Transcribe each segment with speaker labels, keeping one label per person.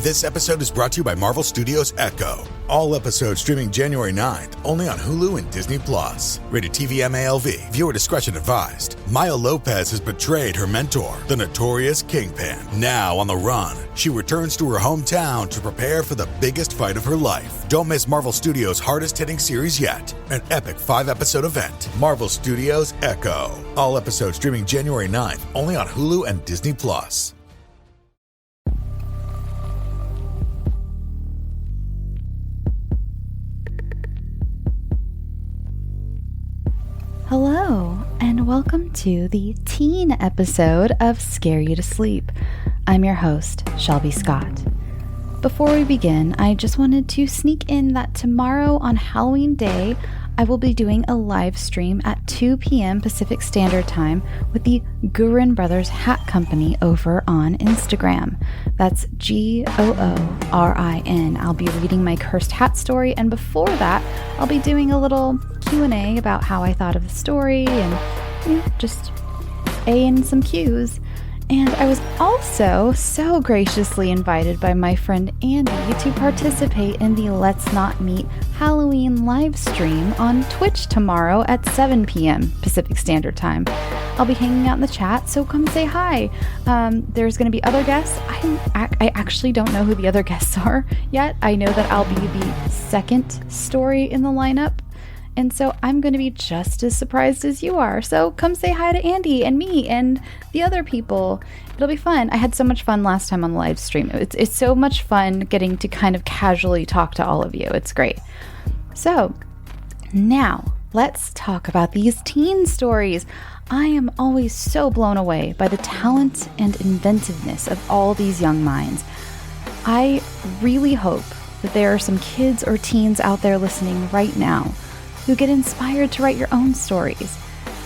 Speaker 1: This episode is brought to you by Marvel Studios Echo. All episodes streaming January 9th, only on Hulu and Disney+. Rated TV MALV. Viewer discretion advised. Maya Lopez has betrayed her mentor, the notorious Kingpin. Now on the run, she returns to her hometown to prepare for the biggest fight of her life. Don't miss Marvel Studios' hardest-hitting series yet. An epic 5-episode event. Marvel Studios Echo. All episodes streaming January 9th, only on Hulu and Disney+.
Speaker 2: Hello, and welcome to the teen episode of Scare You to Sleep. I'm your host, Shelby Scott. Before we begin, I just wanted to sneak in that tomorrow on Halloween Day, I will be doing a live stream at 2 p.m. Pacific Standard Time with the Gurin Brothers Hat Company over on Instagram. That's Goorin. I'll be reading my cursed hat story, and before that, I'll be doing a little Q&A about how I thought of the story and just A-ing some Q's. And I was also so graciously invited by my friend Andy to participate in the Let's Not Meet Halloween live stream on Twitch tomorrow at 7 p.m. Pacific Standard Time. I'll be hanging out in the chat, so come say hi. There's going to be other guests. I actually don't know who the other guests are yet. I know that I'll be the second story in the lineup. And so I'm going to be just as surprised as you are. So come say hi to Andy and me and the other people. It'll be fun. I had so much fun last time on the live stream. It's so much fun getting to kind of casually talk to all of you. It's great. So now let's talk about these teen stories. I am always so blown away by the talent and inventiveness of all these young minds. I really hope that there are some kids or teens out there listening right now who get inspired to write your own stories.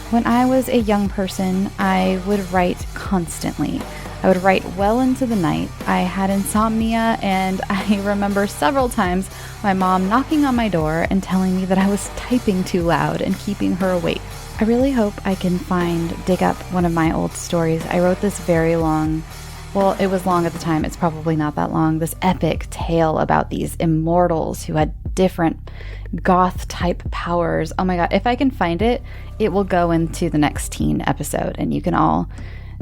Speaker 2: When I was a young person, I would write constantly. I would write well into the night. I had insomnia, and I remember several times my mom knocking on my door and telling me that I was typing too loud and keeping her awake. I really hope I can dig up one of my old stories. I wrote this very long, well, it was long at the time, it's probably not that long, this epic tale about these immortals who had different goth-type powers. Oh my god, if I can find it, it will go into the next teen episode, and you can all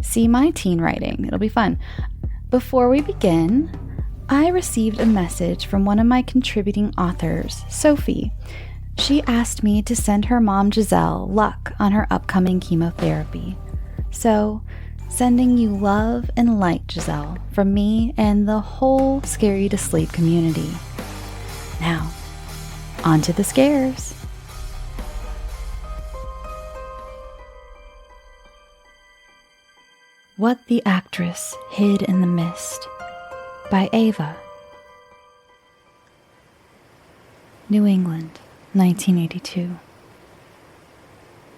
Speaker 2: see my teen writing. It'll be fun. Before we begin, I received a message from one of my contributing authors, Soffie. She asked me to send her mom, Giselle, luck on her upcoming chemotherapy. So, sending you love and light, Giselle, from me and the whole Scare You to Sleep community. Now, on to the scares. What the Actress Hid in the Mist by Ava. New England, 1982.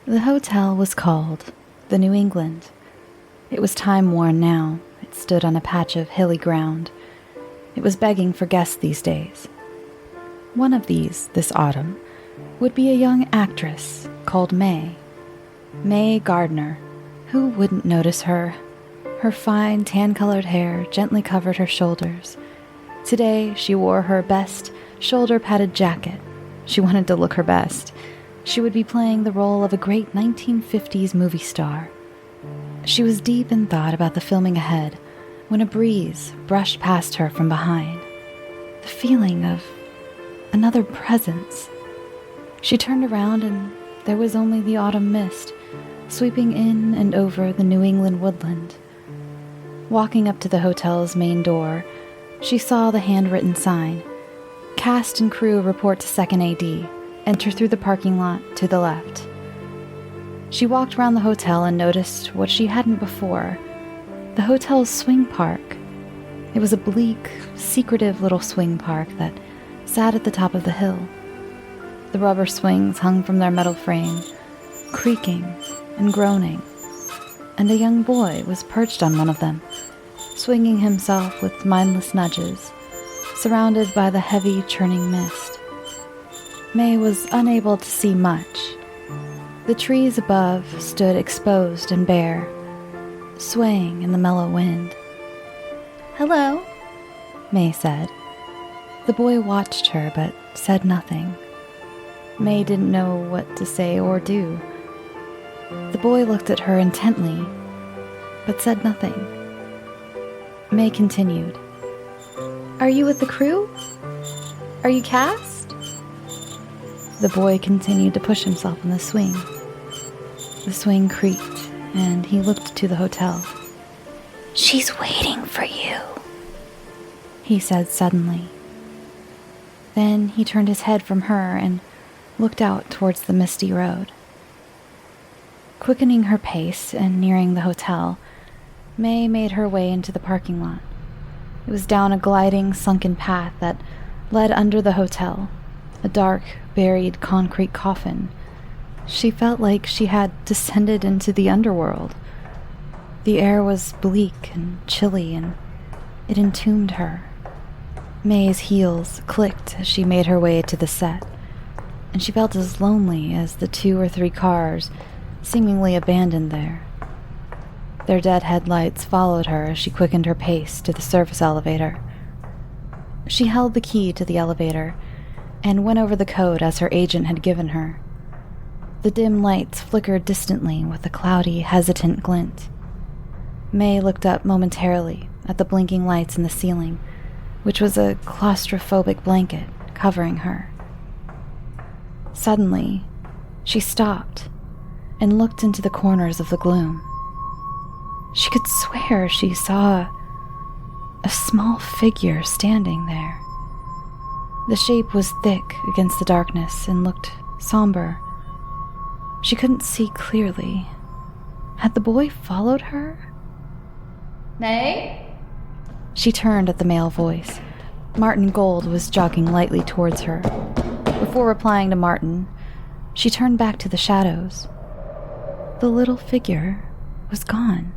Speaker 2: The hotel was called the New England. It was time-worn now. It stood on a patch of hilly ground. It was begging for guests these days. One of these, this autumn, would be a young actress called May Gardner. Who wouldn't notice her? Her fine tan-colored hair gently covered her shoulders. Today, she wore her best shoulder-padded jacket. She wanted to look her best. She would be playing the role of a great 1950s movie star. She was deep in thought about the filming ahead when a breeze brushed past her from behind. The feeling of another presence. She turned around and there was only the autumn mist sweeping in and over the New England woodland. Walking up to the hotel's main door, she saw the handwritten sign, "Cast and crew report to second AD. Enter through the parking lot to the left." She walked around the hotel and noticed what she hadn't before, the hotel's swing park. It was a bleak, secretive little swing park that sat at the top of the hill. The rubber swings hung from their metal frame, creaking and groaning, and a young boy was perched on one of them, swinging himself with mindless nudges, surrounded by the heavy, churning mist. May was unable to see much. The trees above stood exposed and bare, swaying in the mellow wind. "Hello," May said. The boy watched her but said nothing. May didn't know what to say or do. The boy looked at her intently, but said nothing. May continued. Are you with the crew? Are you cast? The boy continued to push himself in the swing. The swing creaked, and he looked to the hotel. She's waiting for you, he said suddenly. Then he turned his head from her and looked out towards the misty road. Quickening her pace and nearing the hotel, May made her way into the parking lot. It was down a gliding, sunken path that led under the hotel, a dark, buried concrete coffin. She felt like she had descended into the underworld. The air was bleak and chilly, and it entombed her. May's heels clicked as she made her way to the set, and she felt as lonely as the 2 or 3 cars seemingly abandoned there. Their dead headlights followed her as she quickened her pace to the service elevator. She held the key to the elevator and went over the code as her agent had given her. The dim lights flickered distantly with a cloudy, hesitant glint. May looked up momentarily at the blinking lights in the ceiling, which was a claustrophobic blanket covering her. Suddenly, she stopped and looked into the corners of the gloom. She could swear she saw a small figure standing there. The shape was thick against the darkness and looked somber. She couldn't see clearly. Had the boy followed her? May? She turned at the male voice. Martin Gold was jogging lightly towards her. Before replying to Martin, she turned back to the shadows. The little figure was gone.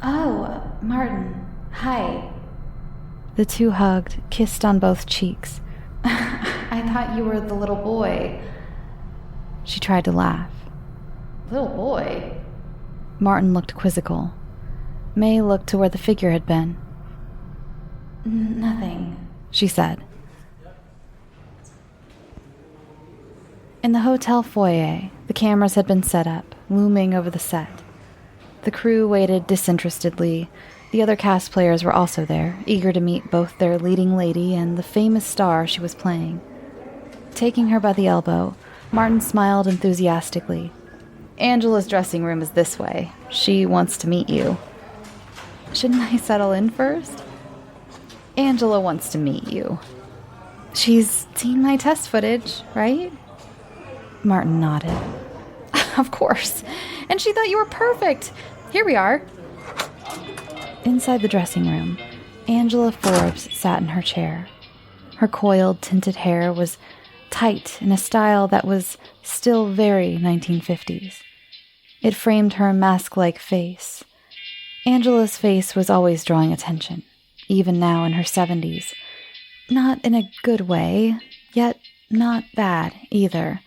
Speaker 2: Oh, Martin, hi. The two hugged, kissed on both cheeks. I thought you were the little boy. She tried to laugh. Little boy? Martin looked quizzical. May looked to where the figure had been. Nothing, she said. In the hotel foyer, the cameras had been set up, looming over the set. The crew waited disinterestedly. The other cast players were also there, eager to meet both their leading lady and the famous star she was playing. Taking her by the elbow, Martin smiled enthusiastically. Angela's dressing room is this way. She wants to meet you. Shouldn't I settle in first? Angela wants to meet you. She's seen my test footage, right? Martin nodded. Of course. And she thought you were perfect. Here we are. Inside the dressing room, Angela Forbes sat in her chair. Her coiled, tinted hair was tight in a style that was still very 1950s. It framed her mask-like face. Angela's face was always drawing attention, even now in her 70s. Not in a good way, yet not bad either.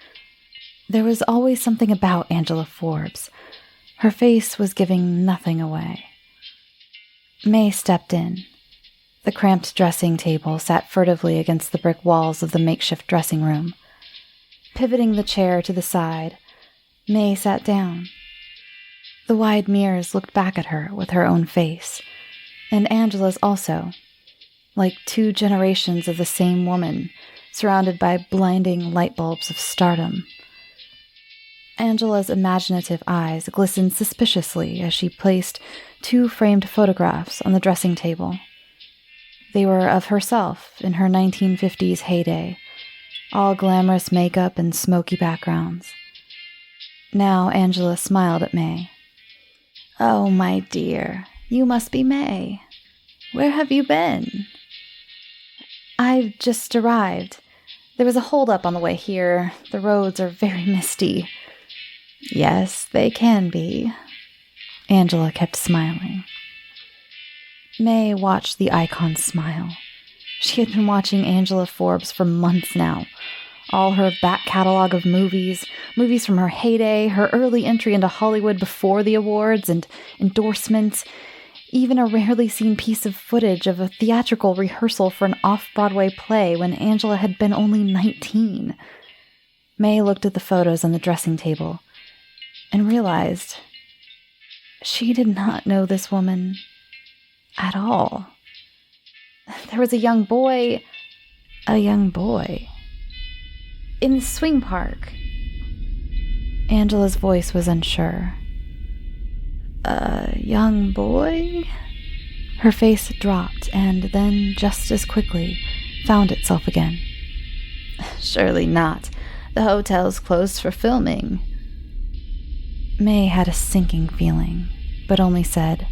Speaker 2: There was always something about Angela Forbes. Her face was giving nothing away. May stepped in. The cramped dressing table sat furtively against the brick walls of the makeshift dressing room. Pivoting the chair to the side, May sat down. The wide mirrors looked back at her with her own face, and Angela's also, like 2 generations of the same woman, surrounded by blinding light bulbs of stardom. Angela's imaginative eyes glistened suspiciously as she placed 2 framed photographs on the dressing table. They were of herself in her 1950s heyday, all glamorous makeup and smoky backgrounds. Now Angela smiled at May. Oh, my dear, you must be May. Where have you been? I've just arrived. There was a hold-up on the way here. The roads are very misty. Yes, they can be. Angela kept smiling. May watched the icon smile. She had been watching Angela Forbes for months now. All her back catalog of movies from her heyday, her early entry into Hollywood before the awards and endorsements, even a rarely seen piece of footage of a theatrical rehearsal for an off-Broadway play when Angela had been only 19. May looked at the photos on the dressing table and realized she did not know this woman at all. There was a young boy in the swing park. Angela's voice was unsure. A young boy? Her face dropped and then, just as quickly, found itself again. Surely not. The hotel's closed for filming. May had a sinking feeling, but only said,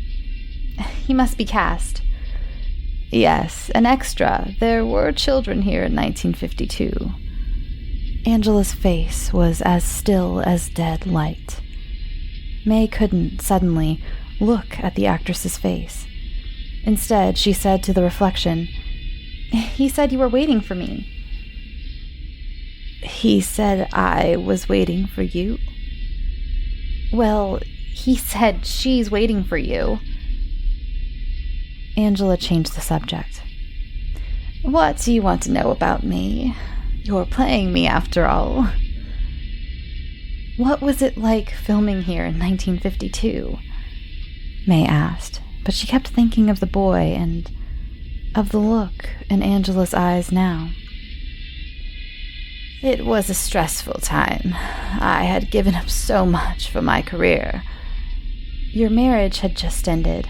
Speaker 2: He must be cast. Yes, an extra. There were children here in 1952. Angela's face was as still as dead light. May couldn't, suddenly, look at the actress's face. Instead, she said to the reflection, He said you were waiting for me. He said I was waiting for you? Well, he said she's waiting for you. Angela changed the subject. What do you want to know about me? You're playing me, after all. What was it like filming here in 1952? May asked, but she kept thinking of the boy and of the look in Angela's eyes now. It was a stressful time. I had given up so much for my career. Your marriage had just ended.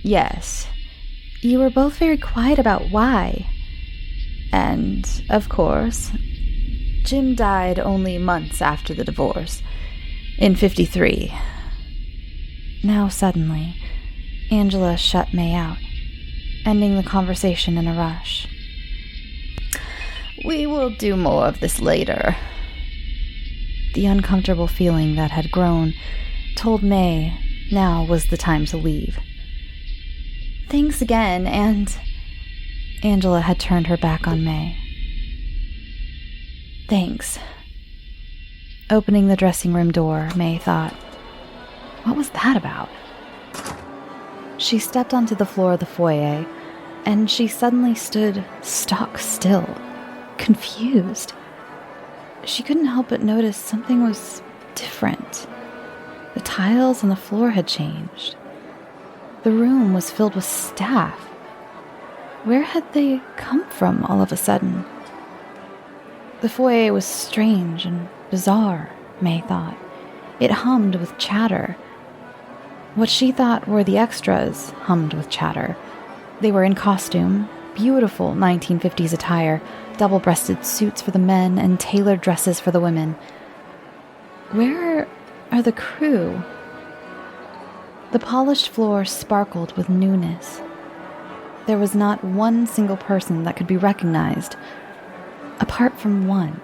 Speaker 2: Yes. You were both very quiet about why. And, of course, Jim died only months after the divorce, in 53. Now suddenly, Angela shut May out, ending the conversation in a rush. We will do more of this later. The uncomfortable feeling that had grown told May now was the time to leave. Thanks again, and Angela had turned her back on May. Thanks. Opening the dressing room door, May thought, what was that about? She stepped onto the floor of the foyer, and she suddenly stood stock still, confused. She couldn't help but notice something was different. The tiles on the floor had changed. The room was filled with staff. Where had they come from all of a sudden? The foyer was strange and bizarre, May thought. It hummed with chatter. What she thought were the extras hummed with chatter. They were in costume, beautiful 1950s attire, double-breasted suits for the men and tailored dresses for the women. Where are the crew? The polished floor sparkled with newness. There was not one single person that could be recognized, apart from one.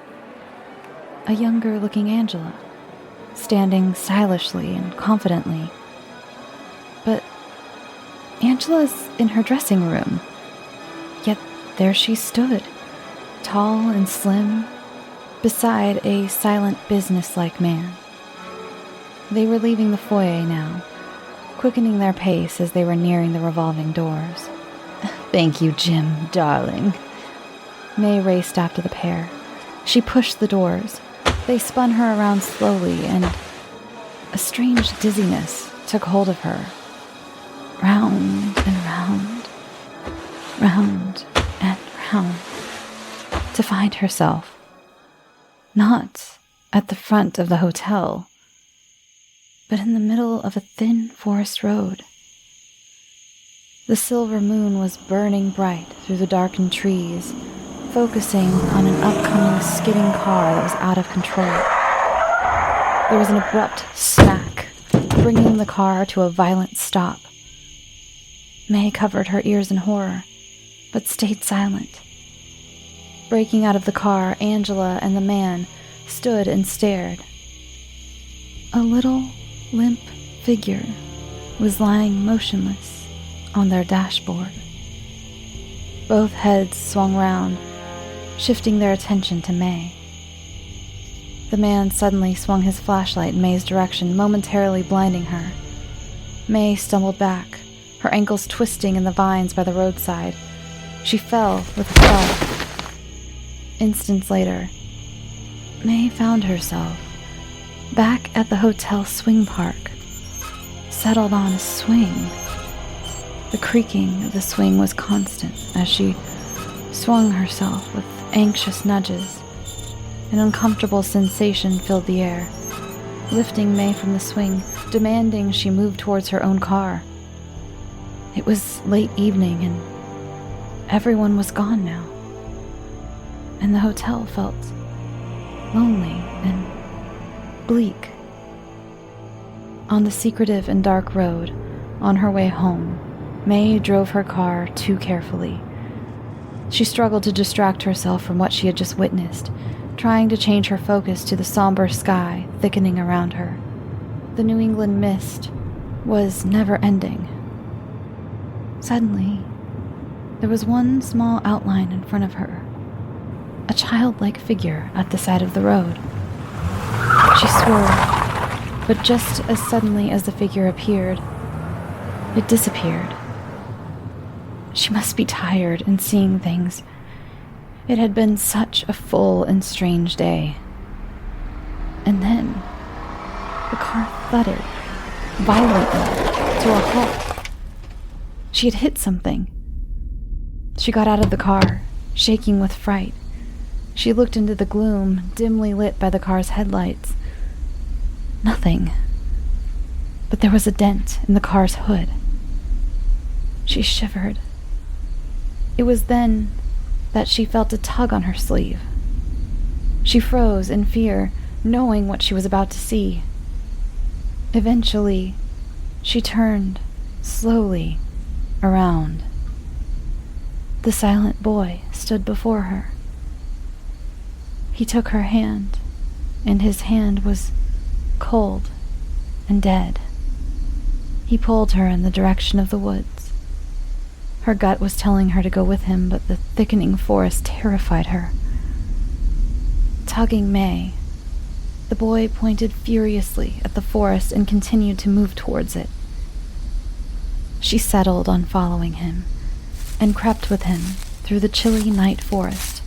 Speaker 2: A younger-looking Angela, standing stylishly and confidently. But Angela's in her dressing room, yet there she stood, tall and slim, beside a silent, businesslike man. They were leaving the foyer now, quickening their pace as they were nearing the revolving doors. Thank you, Jim, darling. May raced after the pair. She pushed the doors. They spun her around slowly, and a strange dizziness took hold of her. Round and round, round and round, to find herself not at the front of the hotel, but in the middle of a thin forest road. The silver moon was burning bright through the darkened trees, focusing on an upcoming skidding car that was out of control. There was an abrupt smack, bringing the car to a violent stop. May covered her ears in horror, but stayed silent. Breaking out of the car, Angela and the man stood and stared. A little, limp figure was lying motionless on their dashboard. Both heads swung round, shifting their attention to May. The man suddenly swung his flashlight in May's direction, momentarily blinding her. May stumbled back, her ankles twisting in the vines by the roadside. She fell with a thud. Instants later, May found herself back at the hotel swing park, settled on a swing. The creaking of the swing was constant as she swung herself with anxious nudges. An uncomfortable sensation filled the air, lifting May from the swing, demanding she move towards her own car. It was late evening and everyone was gone now, and the hotel felt lonely and bleak. On the secretive and dark road, on her way home, May drove her car too carefully. She struggled to distract herself from what she had just witnessed, trying to change her focus to the somber sky thickening around her. The New England mist was never ending. Suddenly, there was one small outline in front of her, a childlike figure at the side of the road. She swerved, but just as suddenly as the figure appeared, it disappeared. She must be tired and seeing things. It had been such a full and strange day. And then, the car thudded violently to a halt. She had hit something. She got out of the car, shaking with fright. She looked into the gloom, dimly lit by the car's headlights. Nothing. But there was a dent in the car's hood. She shivered. It was then that she felt a tug on her sleeve. She froze in fear, knowing what she was about to see. Eventually, she turned slowly around. The silent boy stood before her. He took her hand, and his hand was cold and dead. He pulled her in the direction of the woods. Her gut was telling her to go with him, but the thickening forest terrified her. Tugging May, the boy pointed furiously at the forest and continued to move towards it. She settled on following him and crept with him through the chilly night forest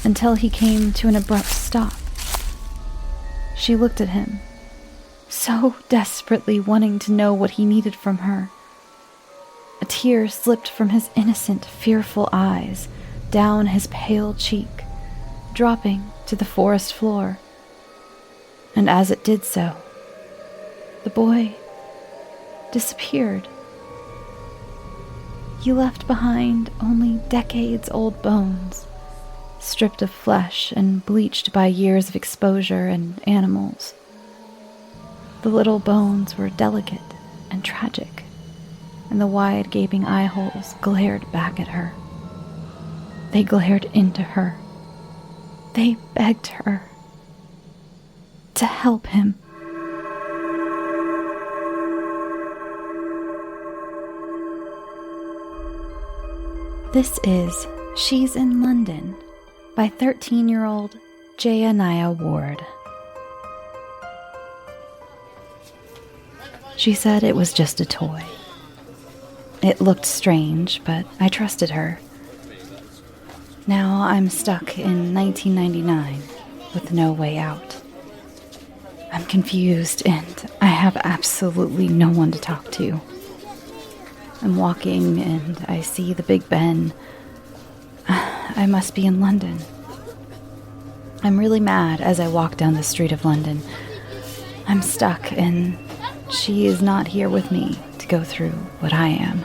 Speaker 2: until he came to an abrupt stop. She looked at him, so desperately wanting to know what he needed from her. A tear slipped from his innocent, fearful eyes down his pale cheek, dropping to the forest floor. And as it did so, the boy disappeared. He left behind only decades-old bones, stripped of flesh and bleached by years of exposure and animals. The little bones were delicate and tragic, and the wide gaping eye holes glared back at her. They glared into her. They begged her to help him. This is She's in London by 13-year-old JaiAniyah Ward. She said it was just a toy. It looked strange, but I trusted her. Now I'm stuck in 1999 with no way out. I'm confused and I have absolutely no one to talk to. I'm walking and I see the Big Ben. I must be in London. I'm really mad as I walk down the street of London. I'm stuck and she is not here with me to go through what I am.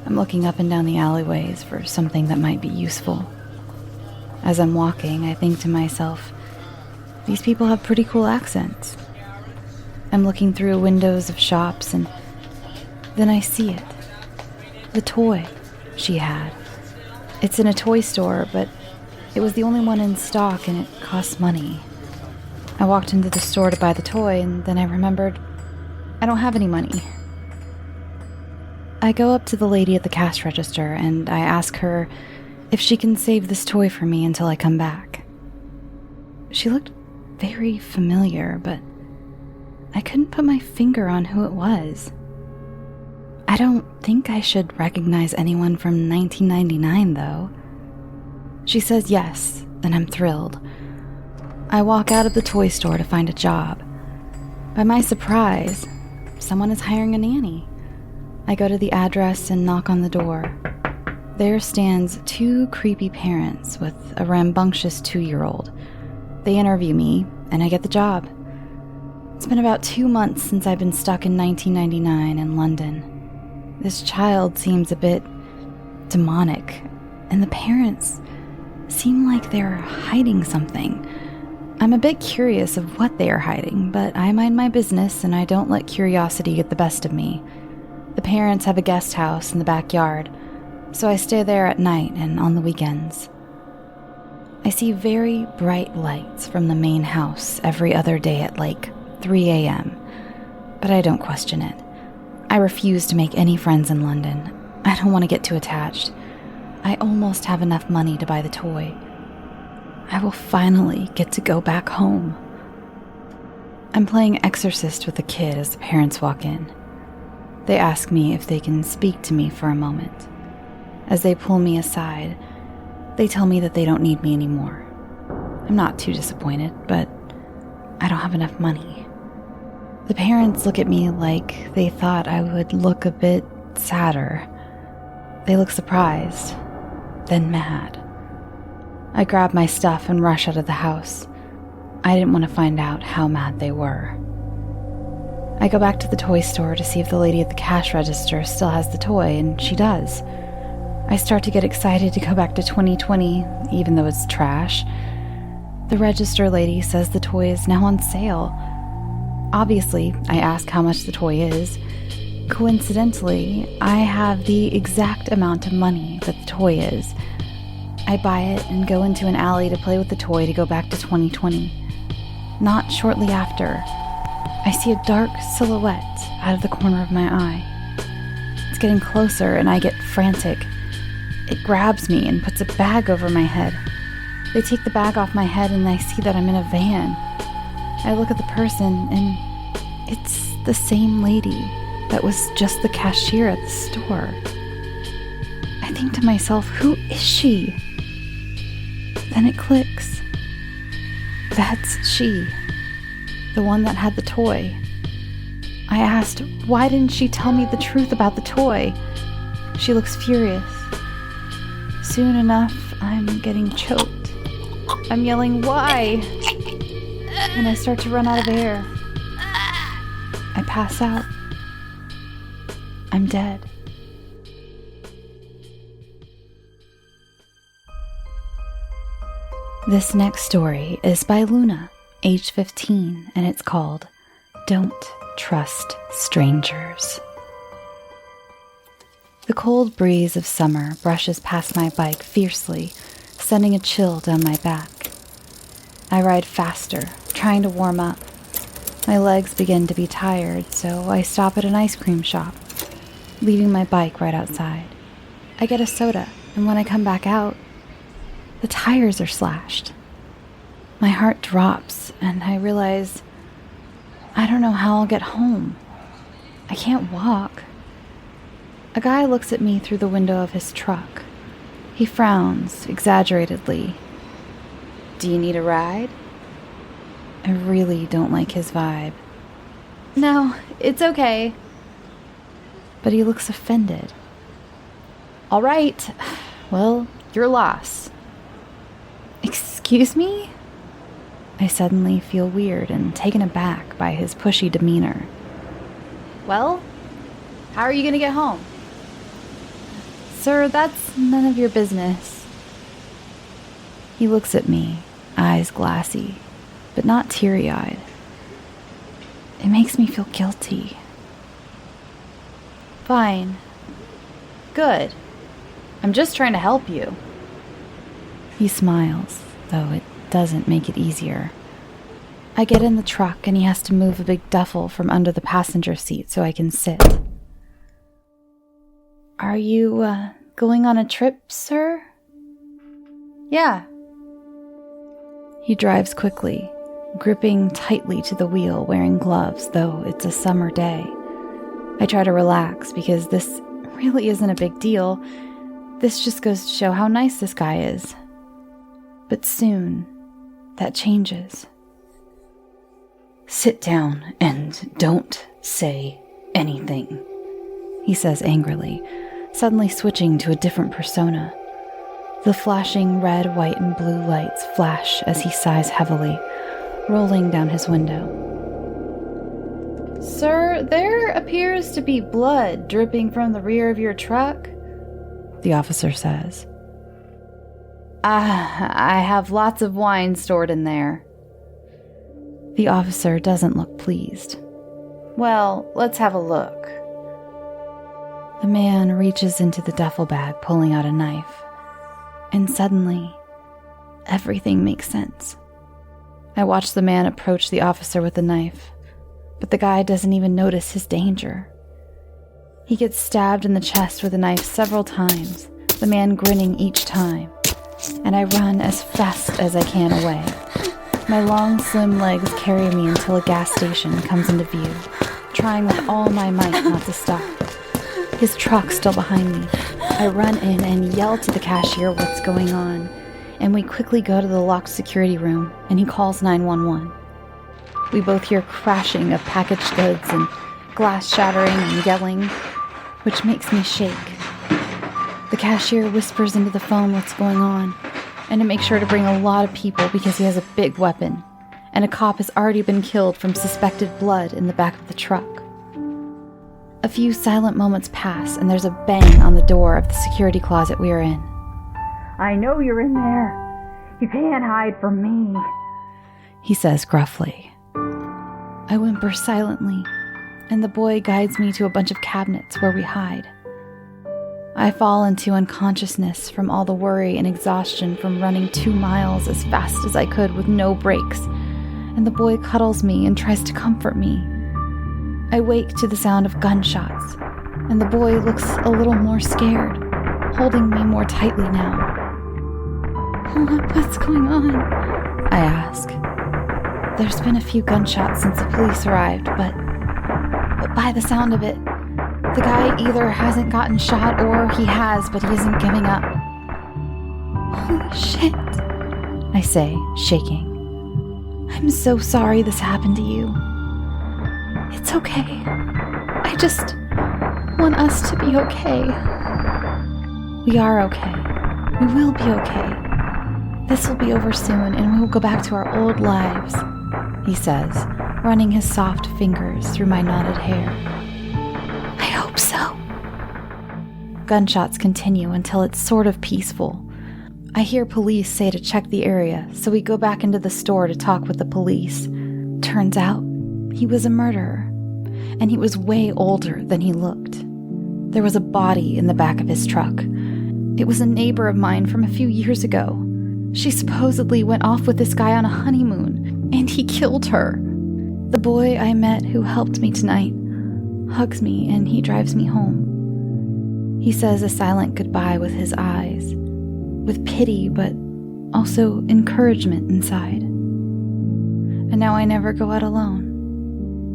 Speaker 2: I'm looking up and down the alleyways for something that might be useful. As I'm walking, I think to myself, these people have pretty cool accents. I'm looking through windows of shops and then I see it. The toy she had. It's in a toy store, but it was the only one in stock and it cost money. I walked into the store to buy the toy and then I remembered I don't have any money. I go up to the lady at the cash register and I ask her if she can save this toy for me until I come back. She looked very familiar, but I couldn't put my finger on who it was. I don't think I should recognize anyone from 1999, though. She says yes, and I'm thrilled. I walk out of the toy store to find a job. By my surprise, someone is hiring a nanny. I go to the address and knock on the door. There stands 2 creepy parents with a rambunctious 2-year-old. They interview me, and I get the job. It's been about 2 months since I've been stuck in 1999 in London. This child seems a bit demonic, and the parents seem like they're hiding something. I'm a bit curious of what they are hiding, but I mind my business and I don't let curiosity get the best of me. The parents have a guest house in the backyard, so I stay there at night and on the weekends. I see very bright lights from the main house every other day at like 3 a.m., but I don't question it. I refuse to make any friends in London. I don't want to get too attached. I almost have enough money to buy the toy. I will finally get to go back home. I'm playing exorcist with the kid as the parents walk in. They ask me if they can speak to me for a moment. As they pull me aside, they tell me that they don't need me anymore. I'm not too disappointed, but I don't have enough money. The parents look at me like they thought I would look a bit sadder. They look surprised, then mad. I grab my stuff and rush out of the house. I didn't want to find out how mad they were. I go back to the toy store to see if the lady at the cash register still has the toy, and she does. I start to get excited to go back to 2020, even though it's trash. The register lady says the toy is now on sale. Obviously, I ask how much the toy is. Coincidentally, I have the exact amount of money that the toy is. I buy it and go into an alley to play with the toy to go back to 2020. Not shortly after, I see a dark silhouette out of the corner of my eye. It's getting closer and I get frantic. It grabs me and puts a bag over my head. They take the bag off my head and I see that I'm in a van. I look at the person and it's the same lady that was just the cashier at the store. I think to myself, who is she? Then it clicks. That's she, the one that had the toy. I asked, why didn't she tell me the truth about the toy? She looks furious. Soon enough, I'm getting choked. I'm yelling, why? And I start to run out of air. I pass out. I'm dead. This next story is by Luna, age 15, and it's called Don't Trust Strangers. The cold breeze of summer brushes past my bike fiercely, sending a chill down my back. I ride faster, trying to warm up. My legs begin to be tired, so I stop at an ice cream shop, leaving my bike right outside. I get a soda, and when I come back out, the tires are slashed. My heart drops, and I realize I don't know how I'll get home. I can't walk. A guy looks at me through the window of his truck. He frowns exaggeratedly. Do you need a ride? I really don't like his vibe. No, it's okay. But he looks offended. All right, well, your loss. Excuse me? I suddenly feel weird and taken aback by his pushy demeanor. Well, how are you going to get home? Sir, that's none of your business. He looks at me, eyes glassy, but not teary-eyed. It makes me feel guilty. Fine. Good. I'm just trying to help you. He smiles, though it doesn't make it easier. I get in the truck and he has to move a big duffel from under the passenger seat so I can sit. Are you, going on a trip, sir? Yeah. He drives quickly, gripping tightly to the wheel, wearing gloves, though it's a summer day. I try to relax because this really isn't a big deal. This just goes to show how nice this guy is. But soon, that changes. "Sit down and don't say anything," he says angrily, suddenly switching to a different persona. The flashing red, white, and blue lights flash as he sighs heavily, rolling down his window. "Sir, there appears to be blood dripping from the rear of your truck," the officer says. I have lots of wine stored in there." The officer doesn't look pleased. "Well, let's have a look." The man reaches into the duffel bag, pulling out a knife. And suddenly, everything makes sense. I watch the man approach the officer with the knife, but the guy doesn't even notice his danger. He gets stabbed in the chest with a knife several times, the man grinning each time, and I run as fast as I can away. My long, slim legs carry me until a gas station comes into view, trying with all my might not to stop. His truck's still behind me. I run in and yell to the cashier what's going on, and we quickly go to the locked security room, and he calls 911. We both hear crashing of packaged goods and glass shattering and yelling, which makes me shake. The cashier whispers into the phone what's going on, and to make sure to bring a lot of people because he has a big weapon, and a cop has already been killed from suspected blood in the back of the truck. A few silent moments pass, and there's a bang on the door of the security closet we are in. "I know you're in there. You can't hide from me," he says gruffly. I whimper silently, and the boy guides me to a bunch of cabinets where we hide. I fall into unconsciousness from all the worry and exhaustion from running 2 miles as fast as I could with no brakes, and the boy cuddles me and tries to comfort me. I wake to the sound of gunshots, and the boy looks a little more scared, holding me more tightly now. "What's going on?" I ask. There's been a few gunshots since the police arrived, but by the sound of it, the guy either hasn't gotten shot or he has, but he isn't giving up. "Holy shit," I say, shaking. "I'm so sorry this happened to you." "It's okay. I just want us to be okay." "We are okay. We will be okay. This will be over soon and we will go back to our old lives," he says, running his soft fingers through my knotted hair. "I hope so." Gunshots continue until it's sort of peaceful. I hear police say to check the area, so we go back into the store to talk with the police. Turns out, he was a murderer, and he was way older than he looked. There was a body in the back of his truck. It was a neighbor of mine from a few years ago. She supposedly went off with this guy on a honeymoon, and he killed her. The boy I met who helped me tonight hugs me and he drives me home. He says a silent goodbye with his eyes, with pity but also encouragement inside. And now I never go out alone.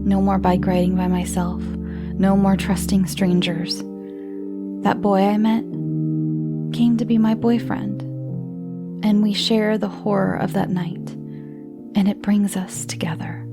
Speaker 2: No more bike riding by myself. No more trusting strangers. That boy I met came to be my boyfriend. And we share the horror of that night. And it brings us together.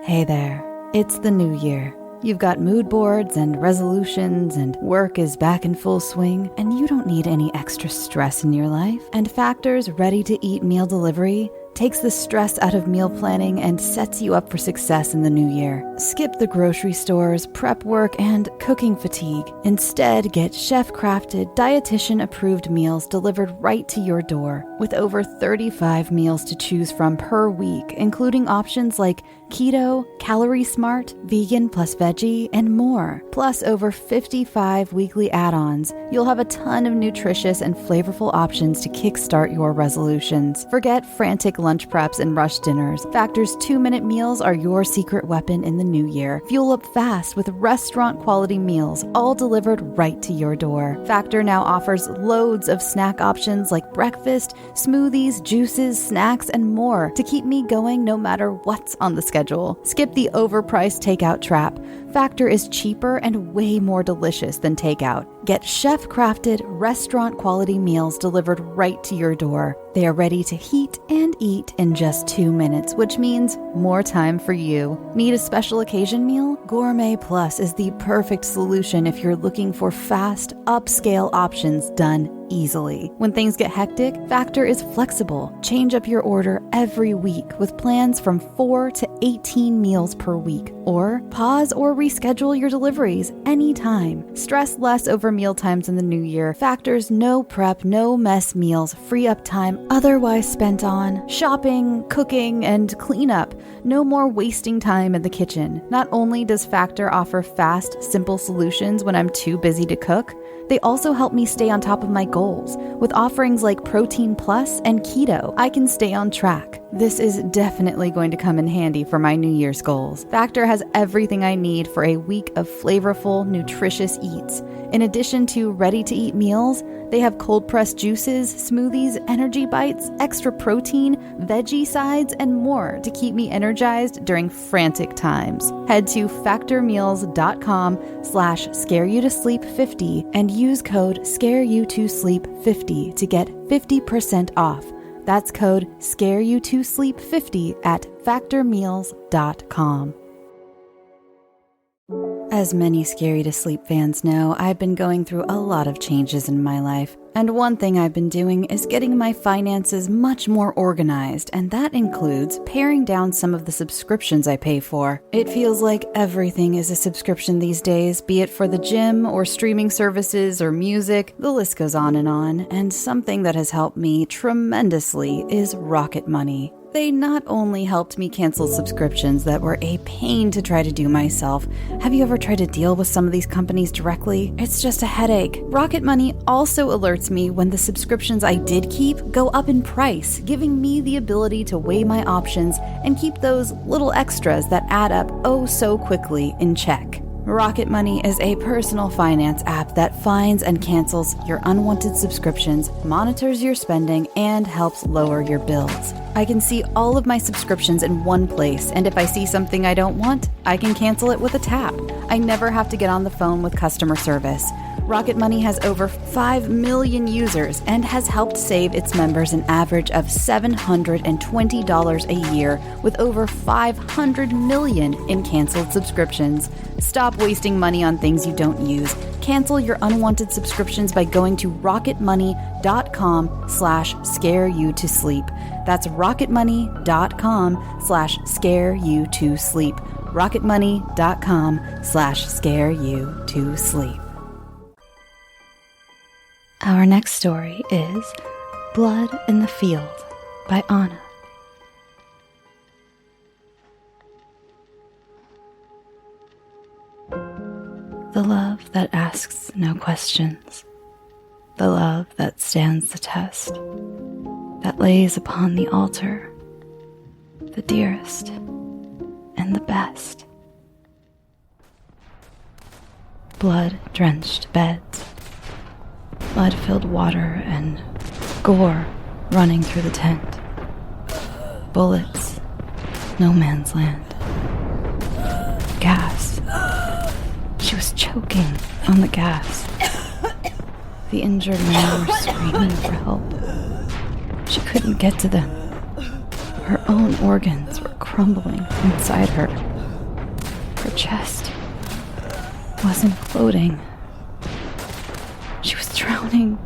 Speaker 2: Hey there, it's the new year. You've got mood boards and resolutions, and work is back in full swing, and you don't need any extra stress in your life. And Factor's ready-to-eat meal delivery takes the stress out of meal planning and sets you up for success in the new year. Skip the grocery stores, prep work, and cooking fatigue. Instead, get chef-crafted, dietitian-approved meals delivered right to your door, with over 35 meals to choose from per week, including options like keto, calorie smart, vegan plus veggie, and more. Plus over 55 weekly add-ons. You'll have a ton of nutritious and flavorful options to kickstart your resolutions. Forget frantic lunch preps and rush dinners. Factor's 2-minute meals are your secret weapon in the new year. Fuel up fast with restaurant-quality meals, all delivered right to your door. Factor now offers loads of snack options like breakfast, smoothies, juices, snacks, and more to keep me going no matter what's on the schedule. Skip the overpriced takeout trap. Factor is cheaper and way more delicious than takeout. Get chef-crafted, restaurant-quality meals delivered right to your door. They are ready to heat and eat in just 2 minutes, which means more time for you. Need a special occasion meal? Gourmet Plus is the perfect solution if you're looking for fast, upscale options done easily. When things get hectic, Factor is flexible. Change up your order every week with plans from 4 to 18 meals per week. Or pause or reschedule your deliveries anytime. Stress less over meal times in the new year. Factor's no prep, no mess meals free up time otherwise spent on shopping, cooking, and cleanup. No more wasting time in the kitchen. Not only does Factor offer fast, simple solutions when I'm too busy to cook, they also help me stay on top of my goals. With offerings like Protein Plus and Keto, I can stay on track. This is definitely going to come in handy for my New Year's goals. Factor has everything I need for a week of flavorful, nutritious eats. In addition to ready-to-eat meals, they have cold-pressed juices, smoothies, energy bites, extra protein, veggie sides, and more to keep me energized during frantic times. Head to factormeals.com/scareyoutosleep50 and use code ScareYouToSleep50 to get 50% off. That's code ScareYouToSleep50 at factormeals.com. As many Scary to Sleep fans know, I've been going through a lot of changes in my life. And one thing I've been doing is getting my finances much more organized, and that includes paring down some of the subscriptions I pay for. It feels like everything is a subscription these days, be it for the gym or streaming services or music, the list goes on, and something that has helped me tremendously is Rocket Money. They not only helped me cancel subscriptions that were a pain to try to do myself. Have you ever tried to deal with some of these companies directly? It's just a headache. Rocket Money also alerts me when the subscriptions I did keep go up in price, giving me the ability to weigh my options and keep those little extras that add up oh so quickly in check. Rocket Money is a personal finance app that finds and cancels your unwanted subscriptions, monitors your spending, and helps lower your bills. I can see all of my subscriptions in one place, and if I see something I don't want, I can cancel it with a tap. I never have to get on the phone with customer service. Rocket Money has over 5 million users and has helped save its members an average of $720 a year with over 500 million in canceled subscriptions. Stop wasting money on things you don't use. Cancel your unwanted subscriptions by going to rocketmoney.com/scareyoutosleep. That's rocketmoney.com/scareyoutosleep. rocketmoney.com/scareyoutosleep. Our next story is Blood in the Field by Anna. The love that asks no questions, the love that stands the test, that lays upon the altar, the dearest and the best. Blood-drenched beds, mud-filled water and gore running through the tent. Bullets, no man's land. Gas. She was choking on the gas. The injured men were screaming for help. She couldn't get to them. Her own organs were crumbling inside her. Her chest was imploding. She was drowning.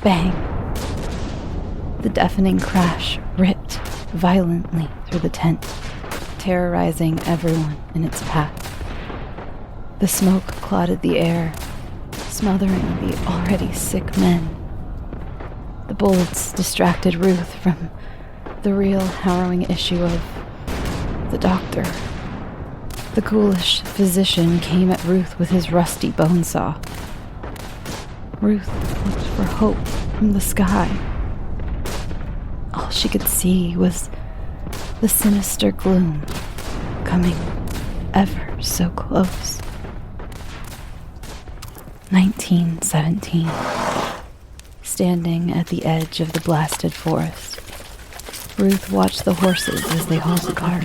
Speaker 2: Bang. The deafening crash ripped violently through the tent, terrorizing everyone in its path. The smoke clouded the air, smothering the already sick men. The bullets distracted Ruth from the real harrowing issue of The doctor, the ghoulish physician, came at Ruth with his rusty bone saw. Ruth looked for hope from the sky. All she could see was the sinister gloom coming ever so close. 1917. Standing at the edge of the blasted forest, Ruth watched the horses as they hauled the cart.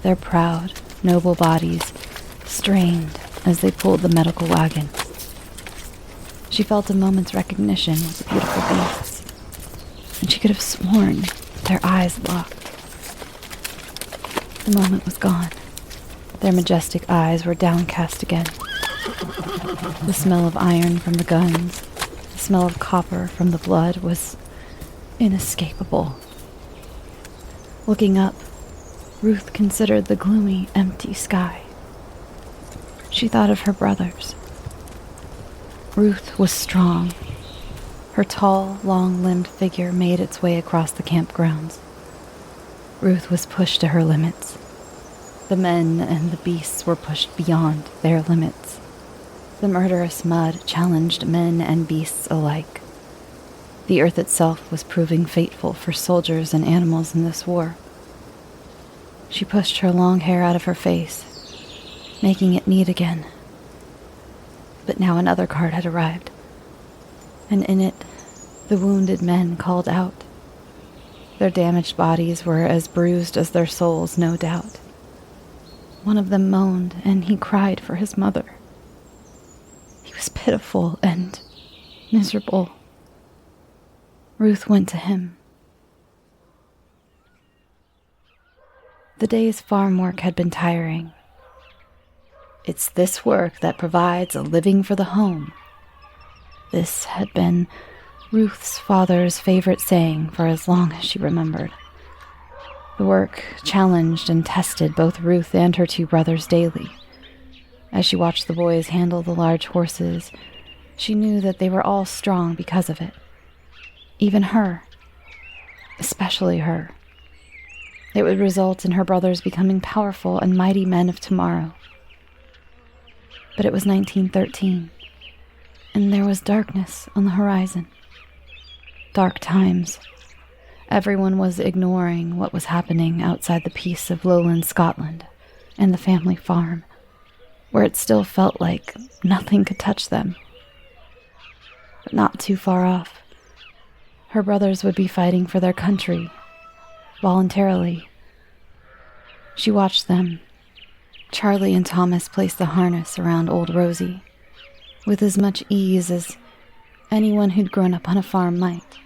Speaker 2: Their proud, noble bodies strained as they pulled the medical wagons. She felt a moment's recognition with the beautiful beasts, and she could have sworn their eyes locked. The moment was gone. Their majestic eyes were downcast again. The smell of iron from the guns, the smell of copper from the blood was inescapable. Looking up, Ruth considered the gloomy, empty sky. She thought of her brothers. Ruth was strong. Her tall, long-limbed figure made its way across the campgrounds. Ruth was pushed to her limits. The men and the beasts were pushed beyond their limits. The murderous mud challenged men and beasts alike. The earth itself was proving fateful for soldiers and animals in this war. She pushed her long hair out of her face, making it neat again. But now another cart had arrived, and in it, the wounded men called out. Their damaged bodies were as bruised as their souls, no doubt. One of them moaned, and he cried for his mother. He was pitiful and miserable. Ruth went to him. The day's farm work had been tiring. It's this work that provides a living for the home. This had been Ruth's father's favorite saying for as long as she remembered. The work challenged and tested both Ruth and her two brothers daily. As she watched the boys handle the large horses, she knew that they were all strong because of it. Even her. Especially her. It would result in her brothers becoming powerful and mighty men of tomorrow. But it was 1913, and there was darkness on the horizon. Dark times. Everyone was ignoring what was happening outside the peace of lowland Scotland and the family farm, where it still felt like nothing could touch them. But not too far off, her brothers would be fighting for their country, voluntarily. She watched them. Charlie and Thomas placed the harness around old Rosie, with as much ease as anyone who'd grown up on a farm might.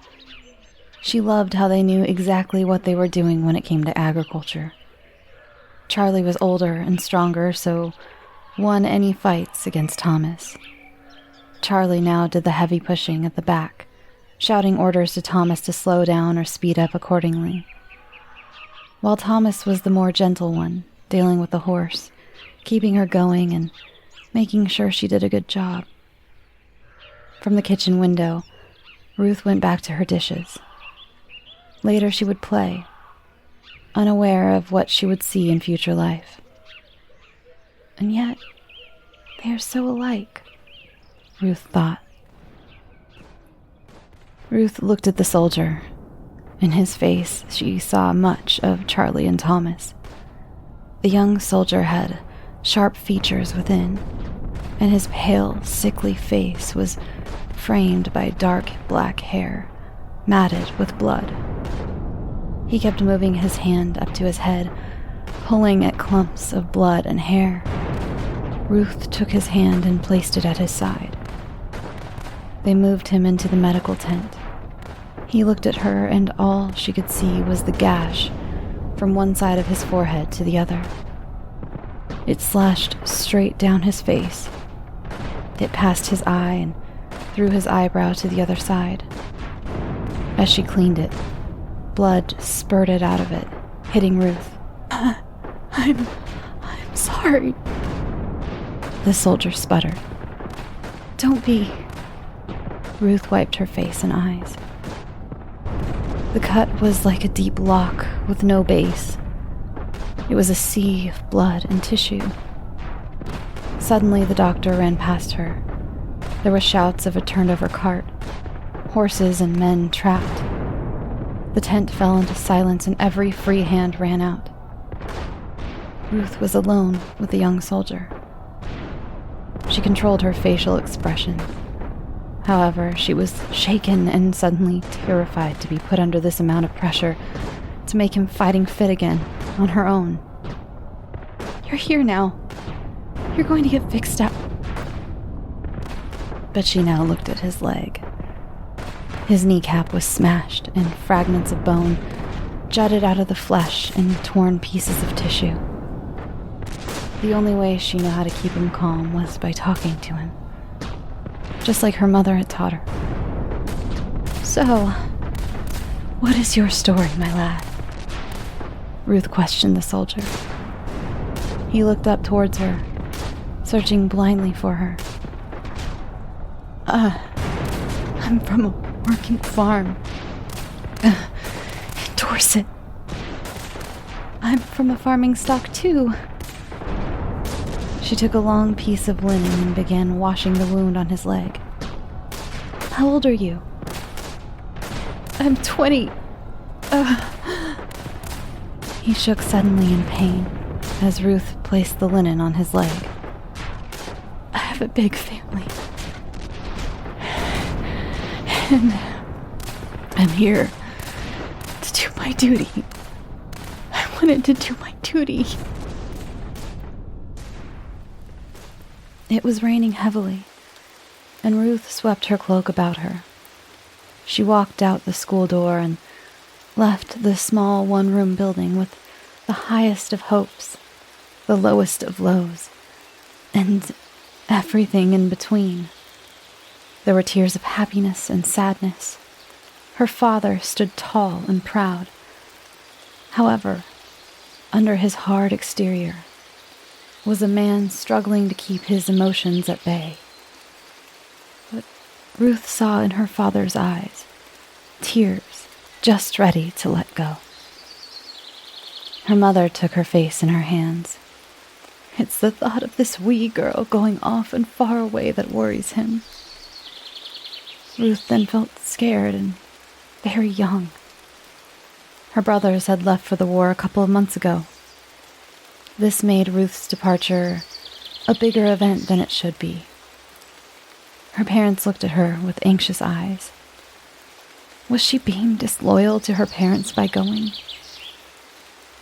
Speaker 2: She loved how they knew exactly what they were doing when it came to agriculture. Charlie was older and stronger, so won any fights against Thomas. Charlie now did the heavy pushing at the back, shouting orders to Thomas to slow down or speed up accordingly. While Thomas was the more gentle one, dealing with the horse, keeping her going and making sure she did a good job. From the kitchen window, Ruth went back to her dishes. Later she would play, unaware of what she would see in future life. And yet, they are so alike, Ruth thought. Ruth looked at the soldier. In his face, she saw much of Charlie and Thomas. The young soldier had sharp features within, and his pale, sickly face was framed by dark black hair, matted with blood. He kept moving his hand up to his head, pulling at clumps of blood and hair. Ruth took his hand and placed it at his side. They moved him into the medical tent. He looked at her, and all she could see was the gash from one side of his forehead to the other. It slashed straight down his face. It passed his eye and through his eyebrow to the other side. As she cleaned it, blood spurted out of it, hitting Ruth. I'm sorry. The soldier sputtered. Don't be. Ruth wiped her face and eyes. The cut was like a deep lock with no base. It was a sea of blood and tissue. Suddenly, the doctor ran past her. There were shouts of a turned-over cart, horses and men trapped. The tent fell into silence and every free hand ran out. Ruth was alone with the young soldier. She controlled her facial expression. However, she was shaken and suddenly terrified to be put under this amount of pressure to make him fighting fit again, on her own. "You're here now. You're going to get fixed up." But she now looked at his leg. His kneecap was smashed, and fragments of bone jutted out of the flesh in torn pieces of tissue. The only way she knew how to keep him calm was by talking to him, just like her mother had taught her. "So, what is your story, my lad?" Ruth questioned the soldier. He looked up towards her, searching blindly for her. I'm from a working farm in Dorset. I'm from a farming stock, too." She took a long piece of linen and began washing the wound on his leg. "How old are you?" "I'm 20. He shook suddenly in pain as Ruth placed the linen on his leg. "I have a big family. And I'm here to do my duty. I wanted to do my duty." It was raining heavily, and Ruth swept her cloak about her. She walked out the school door and left the small one-room building with the highest of hopes, the lowest of lows, and everything in between. There were tears of happiness and sadness. Her father stood tall and proud. However, under his hard exterior was a man struggling to keep his emotions at bay. But Ruth saw in her father's eyes tears just ready to let go. Her mother took her face in her hands. "It's the thought of this wee girl going off and far away that worries him." Ruth then felt scared and very young. Her brothers had left for the war a couple of months ago. This made Ruth's departure a bigger event than it should be. Her parents looked at her with anxious eyes. Was she being disloyal to her parents by going?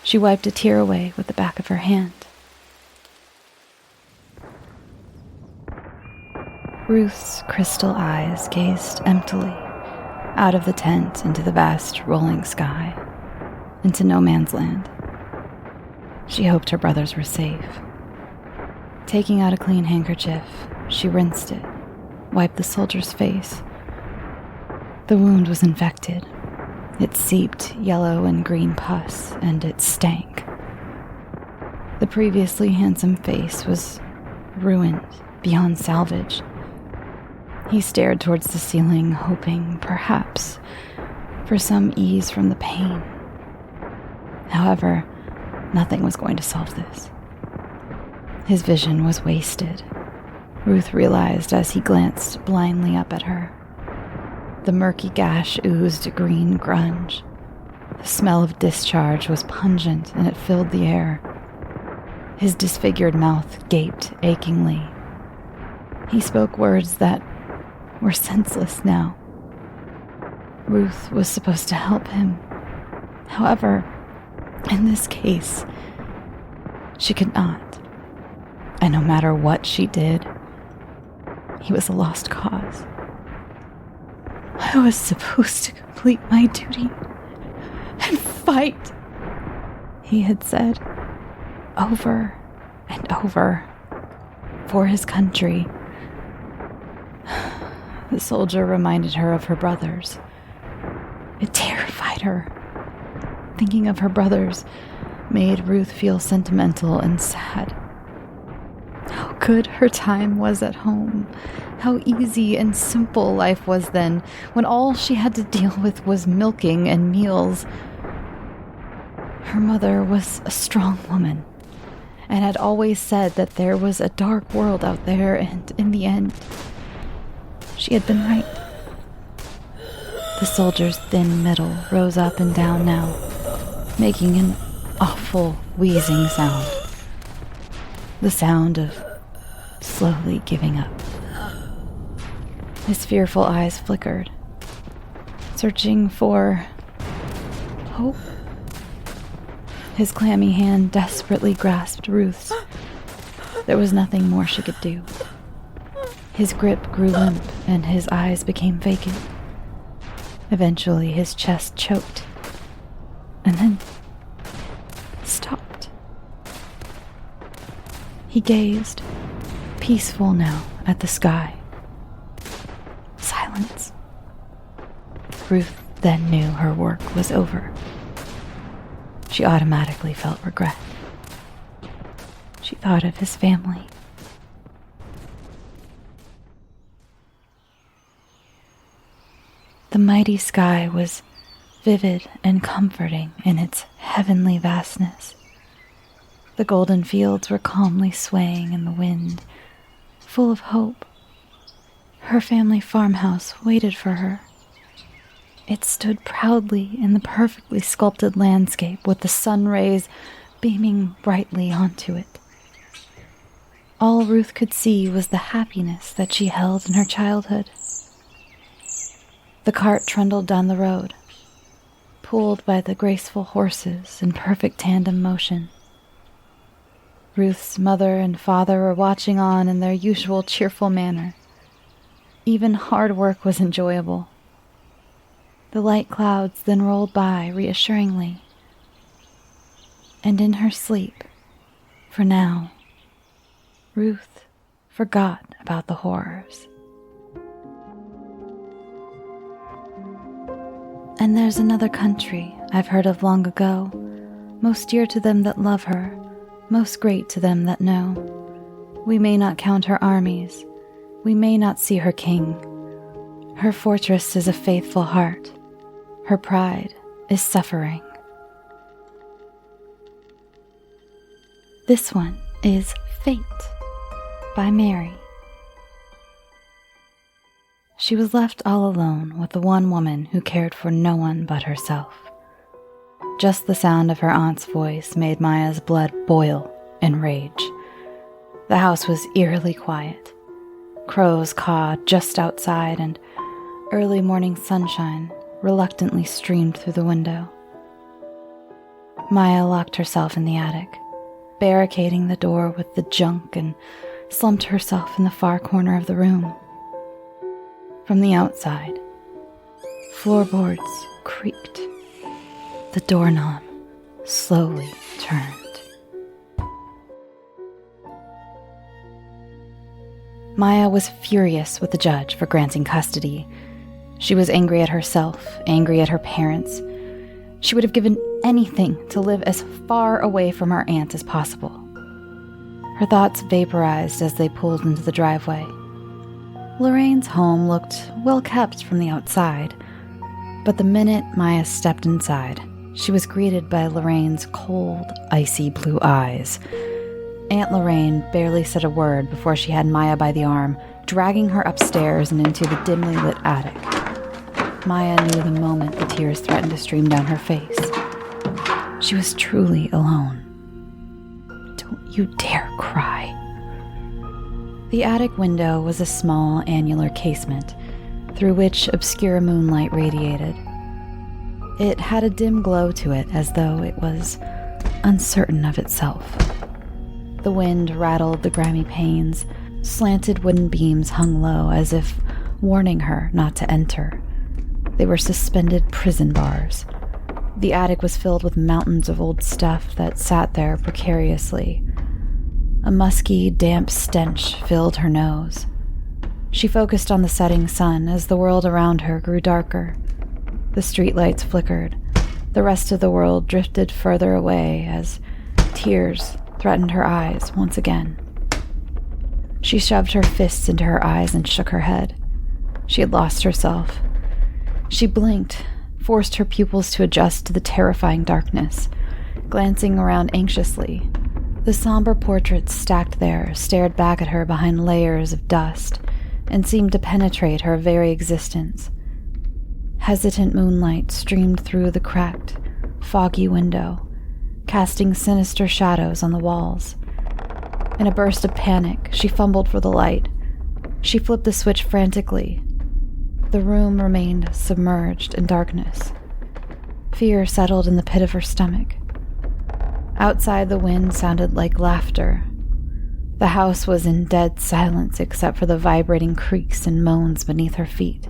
Speaker 2: She wiped a tear away with the back of her hand. Ruth's crystal eyes gazed emptily out of the tent into the vast rolling sky, into no man's land. She hoped her brothers were safe. Taking out a clean handkerchief, she rinsed it, wiped the soldier's face. The wound was infected. It seeped yellow and green pus, and it stank. The previously handsome face was ruined beyond salvage. He stared towards the ceiling, hoping, perhaps, for some ease from the pain. However, nothing was going to solve this. His vision was wasted, Ruth realized as he glanced blindly up at her. The murky gash oozed green grunge. The smell of discharge was pungent, and it filled the air. His disfigured mouth gaped achingly. He spoke words that were senseless now. Ruth was supposed to help him. However, in this case, she could not. And no matter what she did, he was a lost cause. I was supposed to complete my duty and fight, he had said, over and over, for his country. The soldier reminded her of her brothers. It terrified her. Thinking of her brothers made Ruth feel sentimental and sad. How good her time was at home. How easy and simple life was then, when all she had to deal with was milking and meals. Her mother was a strong woman, and had always said that there was a dark world out there, and in the end, she had been right. The soldier's thin middle rose up and down now, making an awful wheezing sound. The sound of slowly giving up. His fearful eyes flickered, searching for hope. His clammy hand desperately grasped Ruth's. There was nothing more she could do. His grip grew limp, and his eyes became vacant. Eventually, his chest choked, and then stopped. He gazed, peaceful now, at the sky. Silence. Ruth then knew her work was over. She automatically felt regret. She thought of his family. The mighty sky was vivid and comforting in its heavenly vastness. The golden fields were calmly swaying in the wind, full of hope. Her family farmhouse waited for her. It stood proudly in the perfectly sculpted landscape with the sun rays beaming brightly onto it. All Ruth could see was the happiness that she held in her childhood. The cart trundled down the road, pulled by the graceful horses in perfect tandem motion. Ruth's mother and father were watching on in their usual cheerful manner. Even hard work was enjoyable. The light clouds then rolled by reassuringly. And in her sleep, for now, Ruth forgot about the horrors. And there's another country I've heard of long ago, most dear to them that love her, most great to them that know. We may not count her armies, we may not see her king. Her fortress is a faithful heart, her pride is suffering. This one is Fate by Mairi. She was left all alone with the one woman who cared for no one but herself. Just the sound of her aunt's voice made Maya's blood boil in rage. The house was eerily quiet. Crows cawed just outside, and early morning sunshine reluctantly streamed through the window. Maya locked herself in the attic, barricading the door with the junk, and slumped herself in the far corner of the room. From the outside, floorboards creaked. The doorknob slowly turned. Maya was furious with the judge for granting custody. She was angry at herself, angry at her parents. She would have given anything to live as far away from her aunt as possible. Her thoughts vaporized as they pulled into the driveway. Lorraine's home looked well kept from the outside, but the minute Maya stepped inside, she was greeted by Lorraine's cold, icy blue eyes. Aunt Lorraine barely said a word before she had Maya by the arm, dragging her upstairs and into the dimly lit attic. Maya knew the moment the tears threatened to stream down her face. She was truly alone. Don't you dare cry. The attic window was a small, annular casement, through which obscure moonlight radiated. It had a dim glow to it, as though it was uncertain of itself. The wind rattled the grimy panes. Slanted wooden beams hung low, as if warning her not to enter. They were suspended prison bars. The attic was filled with mountains of old stuff that sat there precariously. A musky, damp stench filled her nose. She focused on the setting sun as the world around her grew darker. The streetlights flickered. The rest of the world drifted further away as tears threatened her eyes once again. She shoved her fists into her eyes and shook her head. She had lost herself. She blinked, forced her pupils to adjust to the terrifying darkness, Glancing around anxiously, the somber portraits stacked there stared back at her behind layers of dust and seemed to penetrate her very existence. Hesitant moonlight streamed through the cracked, foggy window, casting sinister shadows on the walls. In a burst of panic, she fumbled for the light. She flipped the switch frantically. The room remained submerged in darkness. Fear settled in the pit of her stomach. Outside, the wind sounded like laughter. The house was in dead silence except for the vibrating creaks and moans beneath her feet.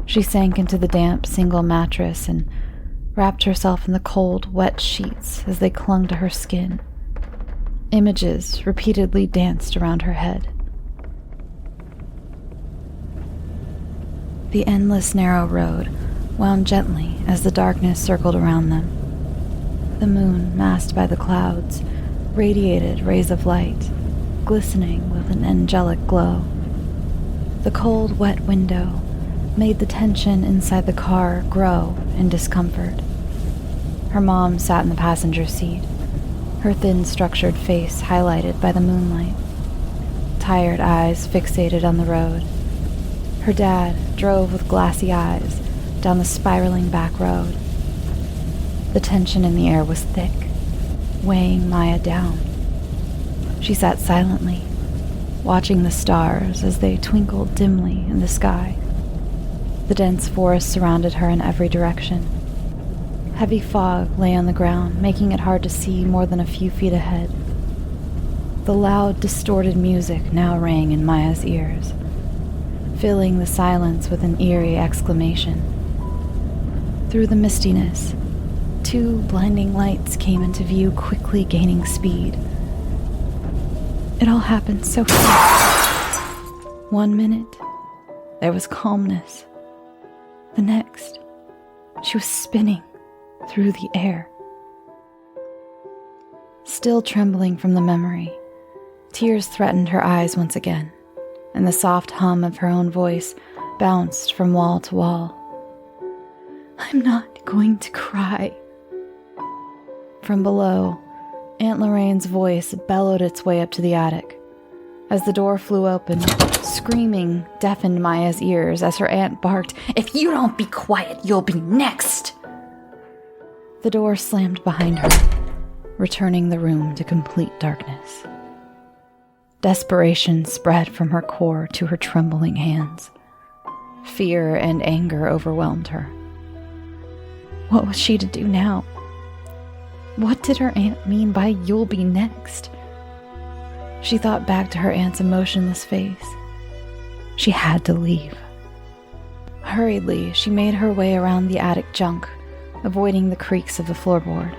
Speaker 2: She sank into the damp single mattress and wrapped herself in the cold, wet sheets as they clung to her skin. Images repeatedly danced around her head. The endless narrow road wound gently as the darkness circled around them. The moon, masked by the clouds, radiated rays of light, glistening with an angelic glow. The cold, wet window made the tension inside the car grow in discomfort. Her mom sat in the passenger seat, her thin, structured face highlighted by the moonlight, tired eyes fixated on the road. Her dad drove with glassy eyes down the spiraling back road. The tension in the air was thick, weighing Maya down. She sat silently, watching the stars as they twinkled dimly in the sky. The dense forest surrounded her in every direction. Heavy fog lay on the ground, making it hard to see more than a few feet ahead. The loud, distorted music now rang in Maya's ears, filling the silence with an eerie exclamation. Through the mistiness, 2 blinding lights came into view, quickly gaining speed. It all happened so fast. 1 minute, there was calmness. The next, she was spinning through the air. Still trembling from the memory, tears threatened her eyes once again, and the soft hum of her own voice bounced from wall to wall. "I'm not going to cry." From below, Aunt Lorraine's voice bellowed its way up to the attic. As the door flew open, screaming deafened Maya's ears as her aunt barked, "If you don't be quiet, you'll be next!" The door slammed behind her, returning the room to complete darkness. Desperation spread from her core to her trembling hands. Fear and anger overwhelmed her. What was she to do now? What did her aunt mean by "you'll be next"? She thought back to her aunt's emotionless face. She had to leave. Hurriedly, she made her way around the attic junk, avoiding the creaks of the floorboard.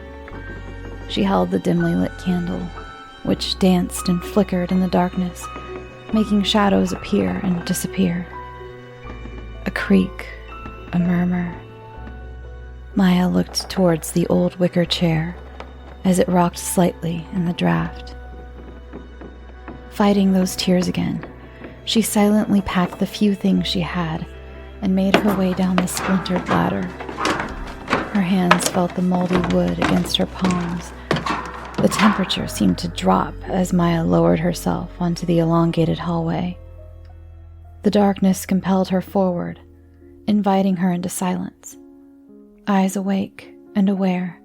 Speaker 2: She held the dimly lit candle, which danced and flickered in the darkness, making shadows appear and disappear. A creak, a murmur. Maya looked towards the old wicker chair as it rocked slightly in the draft. Fighting those tears again, she silently packed the few things she had and made her way down the splintered ladder. Her hands felt the moldy wood against her palms. The temperature seemed to drop as Maya lowered herself onto the elongated hallway. The darkness compelled her forward, inviting her into silence. Eyes awake and aware,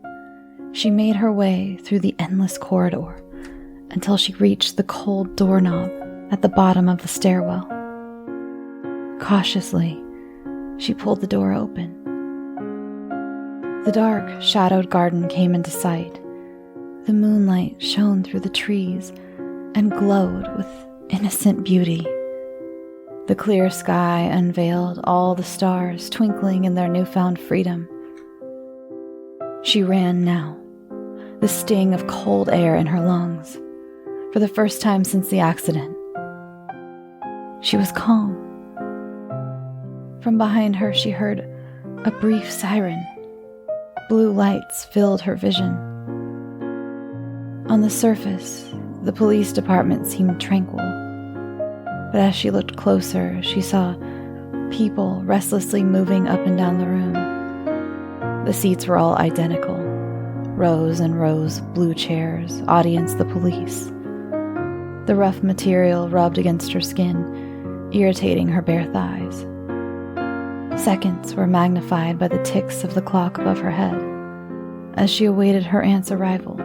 Speaker 2: she made her way through the endless corridor until she reached the cold doorknob at the bottom of the stairwell. Cautiously, she pulled the door open. The dark, shadowed garden came into sight. The moonlight shone through the trees and glowed with innocent beauty. The clear sky unveiled all the stars twinkling in their newfound freedom. She ran now, the sting of cold air in her lungs. For the first time since the accident, she was calm. From behind her, she heard a brief siren. Blue lights filled her vision. On the surface, the police department seemed tranquil. But as she looked closer, she saw people restlessly moving up and down the room. The seats were all identical, rows and rows of blue chairs audienced the police. The rough material rubbed against her skin, irritating her bare thighs. Seconds were magnified by the ticks of the clock above her head as she awaited her aunt's arrival.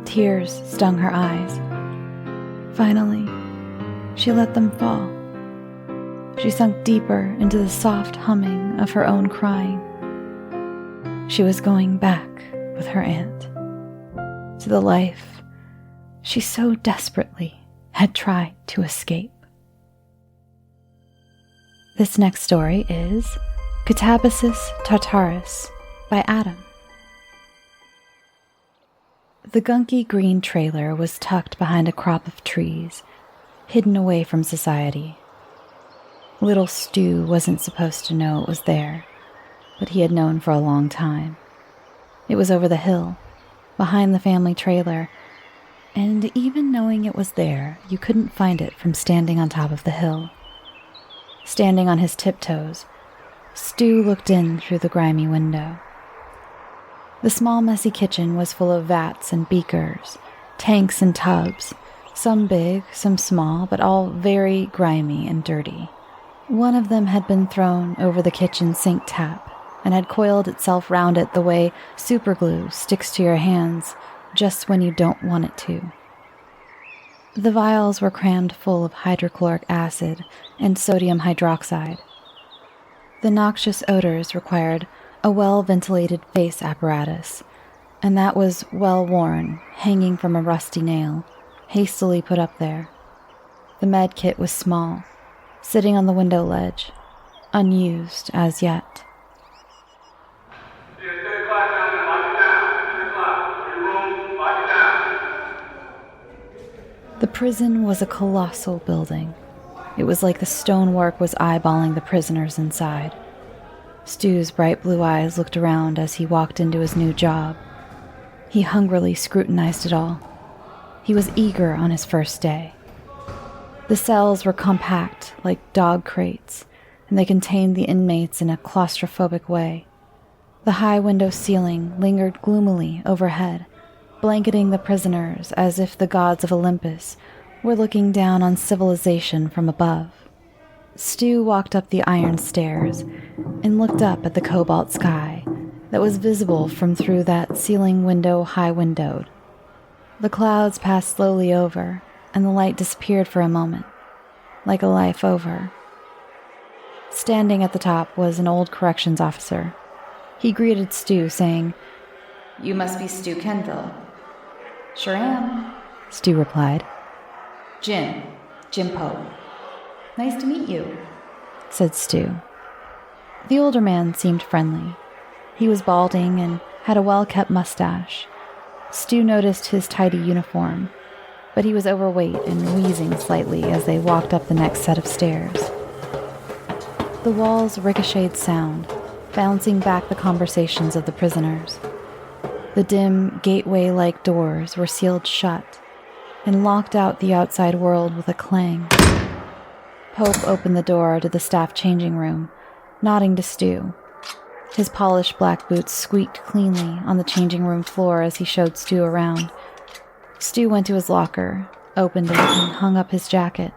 Speaker 2: Tears stung her eyes. Finally, she let them fall. She sunk deeper into the soft humming of her own crying. She was going back with her aunt to the life she so desperately had tried to escape. This next story is Catabasis tartaris by Adam. The gunky green trailer was tucked behind a crop of trees, hidden away from society. Little Stu wasn't supposed to know it was there, but he had known for a long time. It was over the hill, behind the family trailer, and even knowing it was there, you couldn't find it from standing on top of the hill. Standing on his tiptoes, Stu looked in through the grimy window. The small, messy kitchen was full of vats and beakers, tanks and tubs, some big, some small, but all very grimy and dirty. One of them had been thrown over the kitchen sink tap and had coiled itself round it the way superglue sticks to your hands just when you don't want it to. The vials were crammed full of hydrochloric acid and sodium hydroxide. The noxious odors required a well-ventilated face apparatus, and that was well-worn, hanging from a rusty nail, hastily put up there. The med kit was small, sitting on the window ledge, unused as yet. The prison was a colossal building. It was like the stonework was eyeballing the prisoners inside. Stu's bright blue eyes looked around as he walked into his new job. He hungrily scrutinized it all. He was eager on his first day. The cells were compact, like dog crates, and they contained the inmates in a claustrophobic way. The high window ceiling lingered gloomily overhead, blanketing the prisoners as if the gods of Olympus were looking down on civilization from above. Stu walked up the iron stairs and looked up at the cobalt sky that was visible from through that ceiling window high-windowed. The clouds passed slowly over, and the light disappeared for a moment, like a life over. Standing at the top was an old corrections officer. He greeted Stu, saying, "You must be Stu Kendall." "Sure am," Stu replied. Jim Pope." "Nice to meet you," said Stu. The older man seemed friendly. He was balding and had a well-kept mustache. Stu noticed his tidy uniform, but he was overweight and wheezing slightly as they walked up the next set of stairs. The walls ricocheted sound, bouncing back the conversations of the prisoners. The dim, gateway-like doors were sealed shut and locked out the outside world with a clang. Pope opened the door to the staff changing room, nodding to Stu. His polished black boots squeaked cleanly on the changing room floor as he showed Stu around. Stu went to his locker, opened it, and hung up his jacket.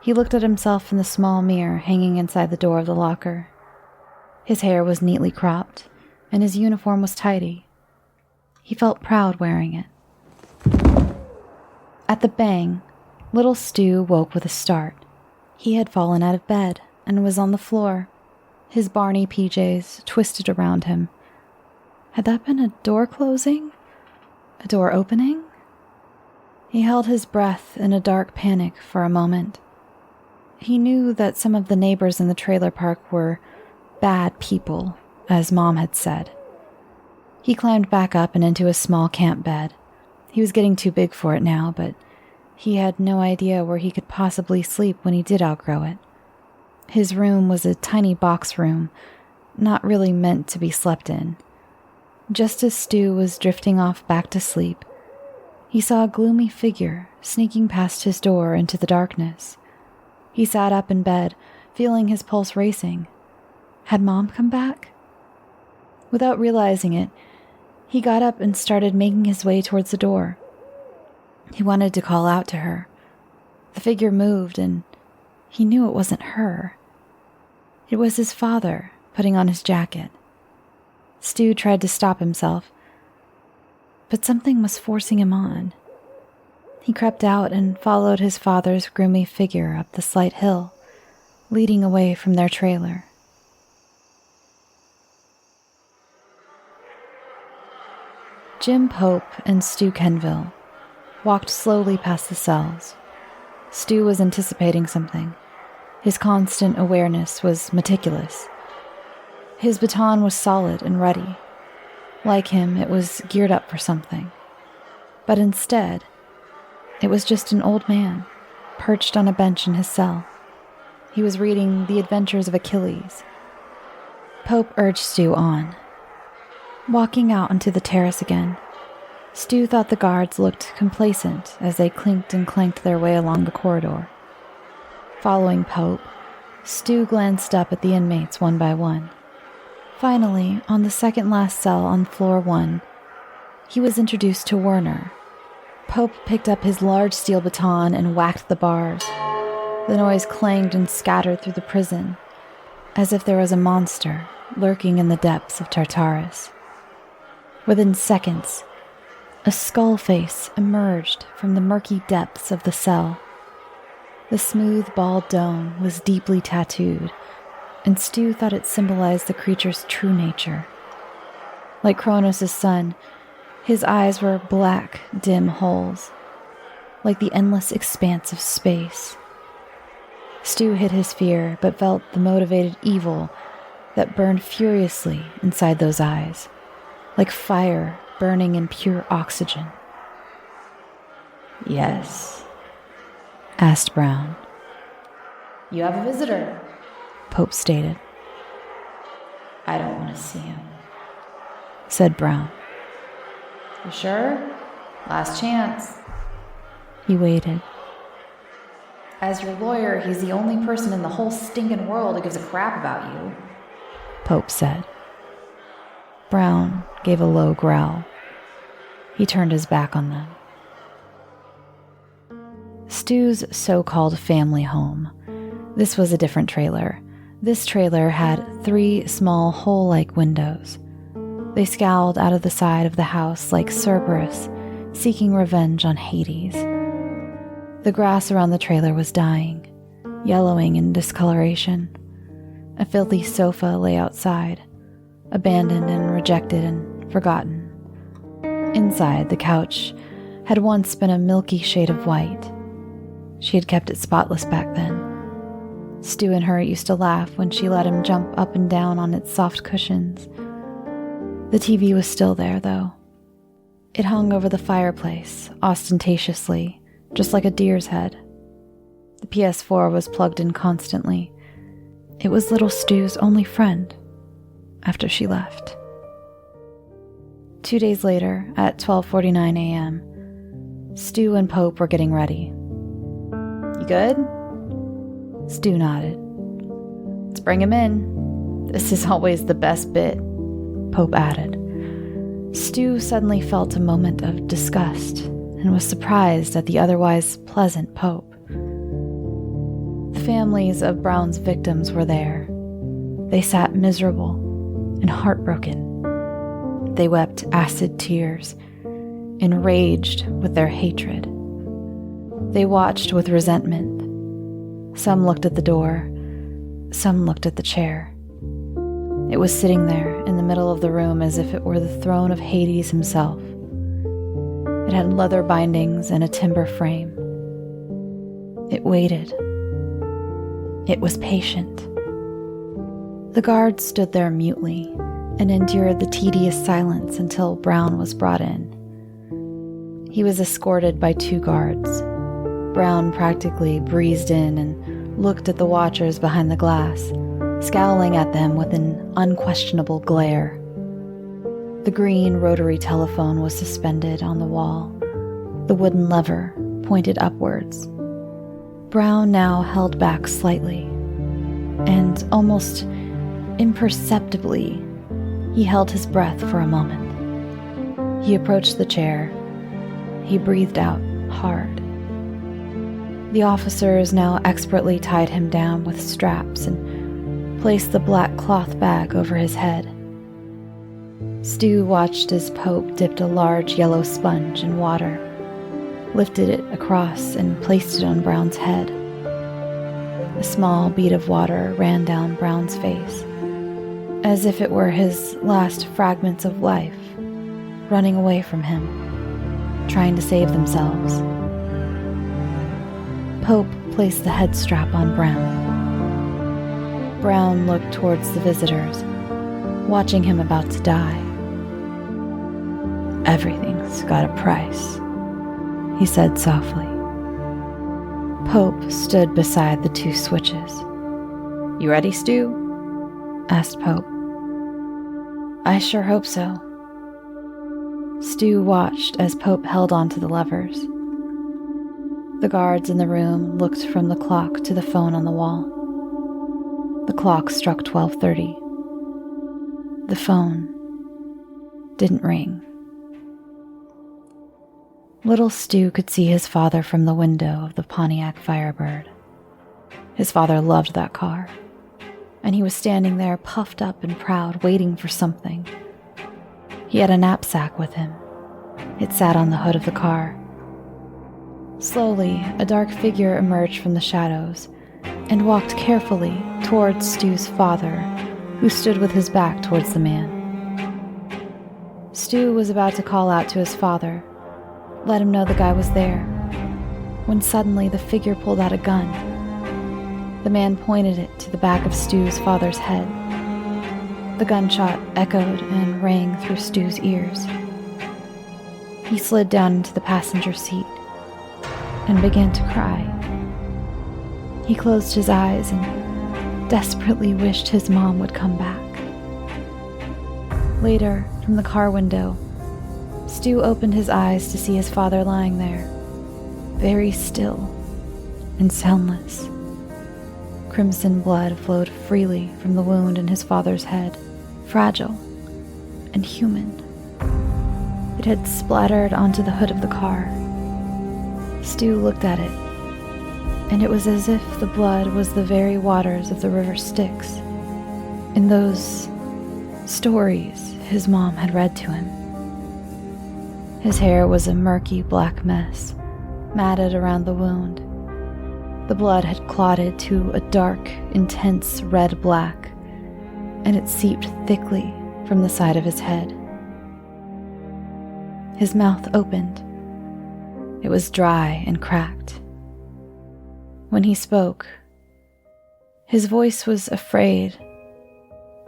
Speaker 2: He looked at himself in the small mirror hanging inside the door of the locker. His hair was neatly cropped, and his uniform was tidy. He felt proud wearing it. At the bang, little Stu woke with a start. He had fallen out of bed and was on the floor, his Barney PJs twisted around him. Had that been a door closing? A door opening? He held his breath in a dark panic for a moment. He knew that some of the neighbors in the trailer park were bad people, as Mom had said. He climbed back up and into his small camp bed. He was getting too big for it now, but he had no idea where he could possibly sleep when he did outgrow it. His room was a tiny box room, not really meant to be slept in. Just as Stu was drifting off back to sleep, he saw a gloomy figure sneaking past his door into the darkness. He sat up in bed, feeling his pulse racing. Had Mom come back? Without realizing it, He got up and started making his way towards the door. He wanted to call out to her. The figure moved, and he knew it wasn't her. It was his father, putting on his jacket. Stu tried to stop himself, but something was forcing him on. He crept out and followed his father's groomy figure up the slight hill, leading away from their trailer. Jim Pope and Stu Kenville walked slowly past the cells. Stu was anticipating something. His constant awareness was meticulous. His baton was solid and ready. Like him, it was geared up for something. But instead, it was just an old man, perched on a bench in his cell. He was reading The Adventures of Achilles. Pope urged Stu on. Walking out onto the terrace again, Stu thought the guards looked complacent as they clinked and clanked their way along the corridor. Following Pope, Stu glanced up at the inmates one by one. Finally, on the second-last cell on floor 1, he was introduced to Werner. Pope picked up his large steel baton and whacked the bars. The noise clanged and scattered through the prison, as if there was a monster lurking in the depths of Tartarus. Within seconds, a skull face emerged from the murky depths of the cell. The smooth, bald dome was deeply tattooed, and Stu thought it symbolized the creature's true nature. Like Kronos' son, his eyes were black, dim holes, like the endless expanse of space. Stu hid his fear, but felt the motivated evil that burned furiously inside those eyes, like fire burning in pure oxygen.
Speaker 3: "Yes?"
Speaker 2: asked Brown.
Speaker 3: "You have a visitor,"
Speaker 2: Pope stated.
Speaker 3: "I don't want to see him,"
Speaker 2: said Brown.
Speaker 3: "You sure? Last chance."
Speaker 2: He waited.
Speaker 3: "As your lawyer, he's the only person in the whole stinking world who gives a crap about you,"
Speaker 2: Pope said. Brown gave a low growl. He turned his back on them. Stu's so-called family home. This was a different trailer. This trailer had 3 small hole-like windows. They scowled out of the side of the house like Cerberus, seeking revenge on Hades. The grass around the trailer was dying, yellowing in discoloration. A filthy sofa lay outside, abandoned and rejected and forgotten. Inside, the couch had once been a milky shade of white. She had kept it spotless back then. Stu and her used to laugh when she let him jump up and down on its soft cushions. The TV was still there, though. It hung over the fireplace, ostentatiously, just like a deer's head. The PS4 was plugged in constantly. It was little Stu's only friend after she left. 2 days later, at 12:49 a.m., Stu and Pope were getting ready. "You good?" Stu nodded. "Let's bring him in. This is always the best bit," Pope added. Stu suddenly felt a moment of disgust and was surprised at the otherwise pleasant Pope. The families of Brown's victims were there. They sat miserable and heartbroken. They wept acid tears, enraged with their hatred. They watched with resentment. Some looked at the door, some looked at the chair. It was sitting there in the middle of the room as if it were the throne of Hades himself. It had leather bindings and a timber frame. It waited. It was patient. The guards stood there mutely and endured the tedious silence until Brown was brought in. He was escorted by 2 guards. Brown practically breezed in and looked at the watchers behind the glass, scowling at them with an unquestionable glare. The green rotary telephone was suspended on the wall, the wooden lever pointed upwards. Brown now held back slightly, and almost imperceptibly, he held his breath for a moment. He approached the chair. He breathed out hard. The officers now expertly tied him down with straps and placed the black cloth bag over his head. Stu watched as Pope dipped a large yellow sponge in water, lifted it across and placed it on Brown's head. A small bead of water ran down Brown's face, as if it were his last fragments of life, running away from him, trying to save themselves. Pope placed the head strap on Brown. Brown looked towards the visitors, watching him about to die. "Everything's got a price," he said softly. Pope stood beside the two switches. "You ready, Stu?" asked Pope. "I sure hope so." Stu watched as Pope held onto the levers. The guards in the room looked from the clock to the phone on the wall. The clock struck 12:30. The phone didn't ring. Little Stu could see his father from the window of the Pontiac Firebird. His father loved that car, and he was standing there puffed up and proud, waiting for something. He had a knapsack with him. It sat on the hood of the car. Slowly, a dark figure emerged from the shadows and walked carefully towards Stu's father, who stood with his back towards the man. Stu was about to call out to his father, let him know the guy was there, when suddenly the figure pulled out a gun. The man pointed it to the back of Stu's father's head. The gunshot echoed and rang through Stu's ears. He slid down into the passenger seat and began to cry. He closed his eyes and desperately wished his mom would come back. Later, from the car window, Stu opened his eyes to see his father lying there, very still and soundless. Crimson blood flowed freely from the wound in his father's head, fragile and human. It had splattered onto the hood of the car. Stu looked at it, and it was as if the blood was the very waters of the river Styx, in those stories his mom had read to him. His hair was a murky black mess, matted around the wound. The blood had clotted to a dark, intense red-black, and it seeped thickly from the side of his head. His mouth opened. It was dry and cracked. When he spoke, his voice was afraid,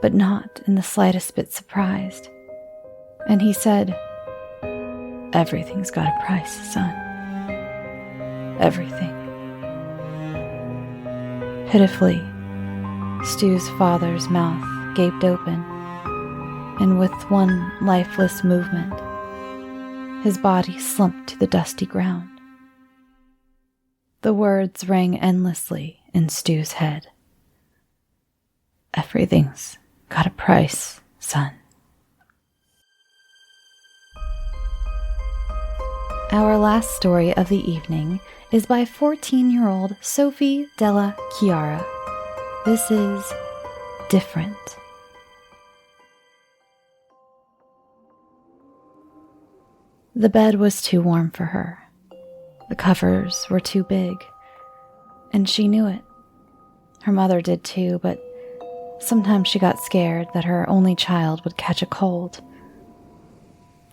Speaker 2: but not in the slightest bit surprised. And he said, "Everything's got a price, son. Everything." Pitifully, Stu's father's mouth gaped open, and with one lifeless movement, his body slumped to the dusty ground. The words rang endlessly in Stu's head. "Everything's got a price, son." Our last story of the evening is by 14-year-old Soffie, Della, Chiara. This is Different. The bed was too warm for her. The covers were too big, and she knew it. Her mother did too, but sometimes she got scared that her only child would catch a cold.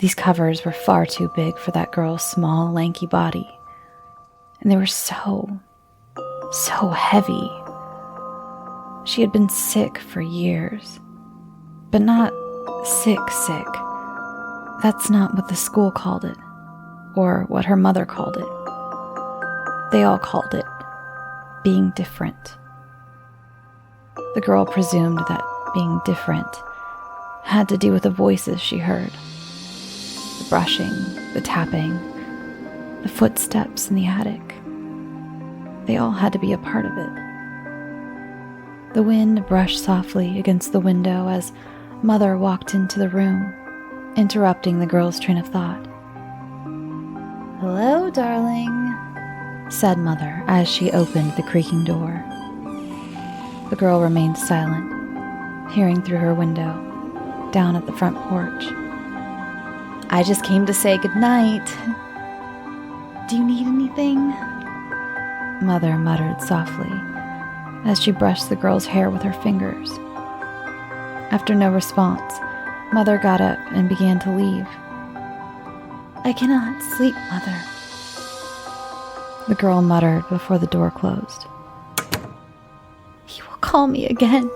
Speaker 2: These covers were far too big for that girl's small, lanky body, and they were so heavy. She had been sick for years, but not sick. That's not what the school called it, or what her mother called it. They all called it being different. The girl presumed that being different had to do with the voices she heard. The brushing, the tapping, the footsteps in the attic. They all had to be a part of it. The wind brushed softly against the window as Mother walked into the room, interrupting the girl's train of thought. "Hello, darling," said Mother as she opened the creaking door. The girl remained silent, peering through her window, down at the front porch. "I just came to say goodnight. Do you need anything?" Mother muttered softly as she brushed the girl's hair with her fingers. After no response, Mother got up and began to leave. "I cannot sleep, Mother," the girl muttered before the door closed. "He will call me again,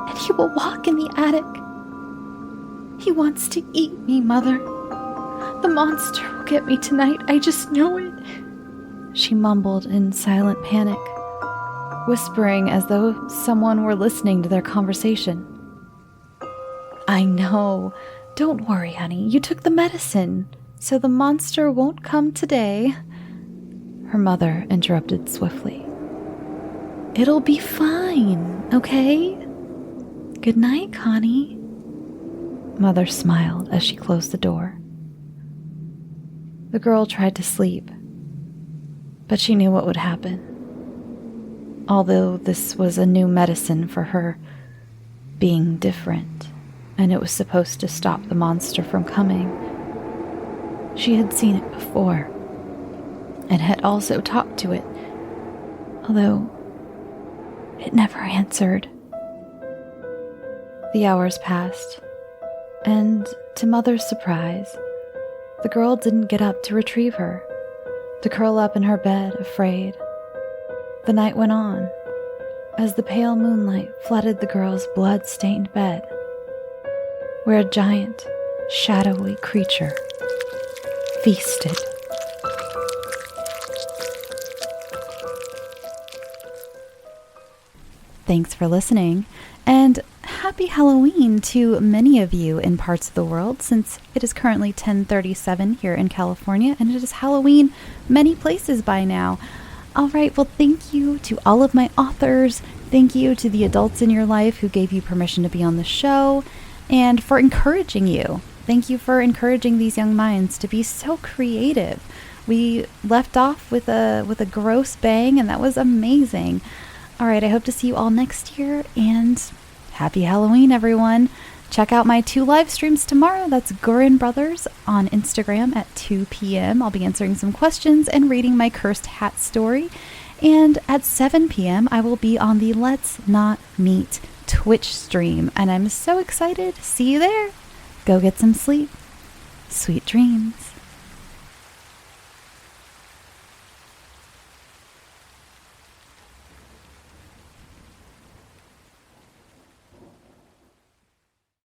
Speaker 2: and he will walk in the attic. He wants to eat me, Mother. The monster will get me tonight, I just know it," she mumbled in silent panic, whispering as though someone were listening to their conversation. "I know. Don't worry, honey. You took the medicine, so the monster won't come today," her mother interrupted swiftly. "It'll be fine, okay? Good night, Connie." Mother smiled as she closed the door. The girl tried to sleep, but she knew what would happen. Although this was a new medicine for her, being different, and it was supposed to stop the monster from coming, she had seen it before, and had also talked to it, although it never answered. The hours passed, and to Mother's surprise, the girl didn't get up to retrieve her, to curl up in her bed, afraid. The night went on, as the pale moonlight flooded the girl's blood-stained bed, where a giant, shadowy creature feasted. Thanks for listening, and happy Halloween to many of you in parts of the world, since it is currently 10:37 here in California, and it is Halloween many places by now. All right, well, thank you to all of my authors. Thank you to the adults in your life who gave you permission to be on the show, and for encouraging you. Thank you for encouraging these young minds to be so creative. We left off with a gross bang, and that was amazing. All right, I hope to see you all next year, and happy Halloween, everyone. Check out my 2 live streams tomorrow. That's Gurin Brothers on Instagram at 2 p.m. I'll be answering some questions and reading my cursed hat story. And at 7 p.m., I will be on the Let's Not Meet Twitch stream, and I'm so excited. See you there. Go get some sleep. Sweet dreams.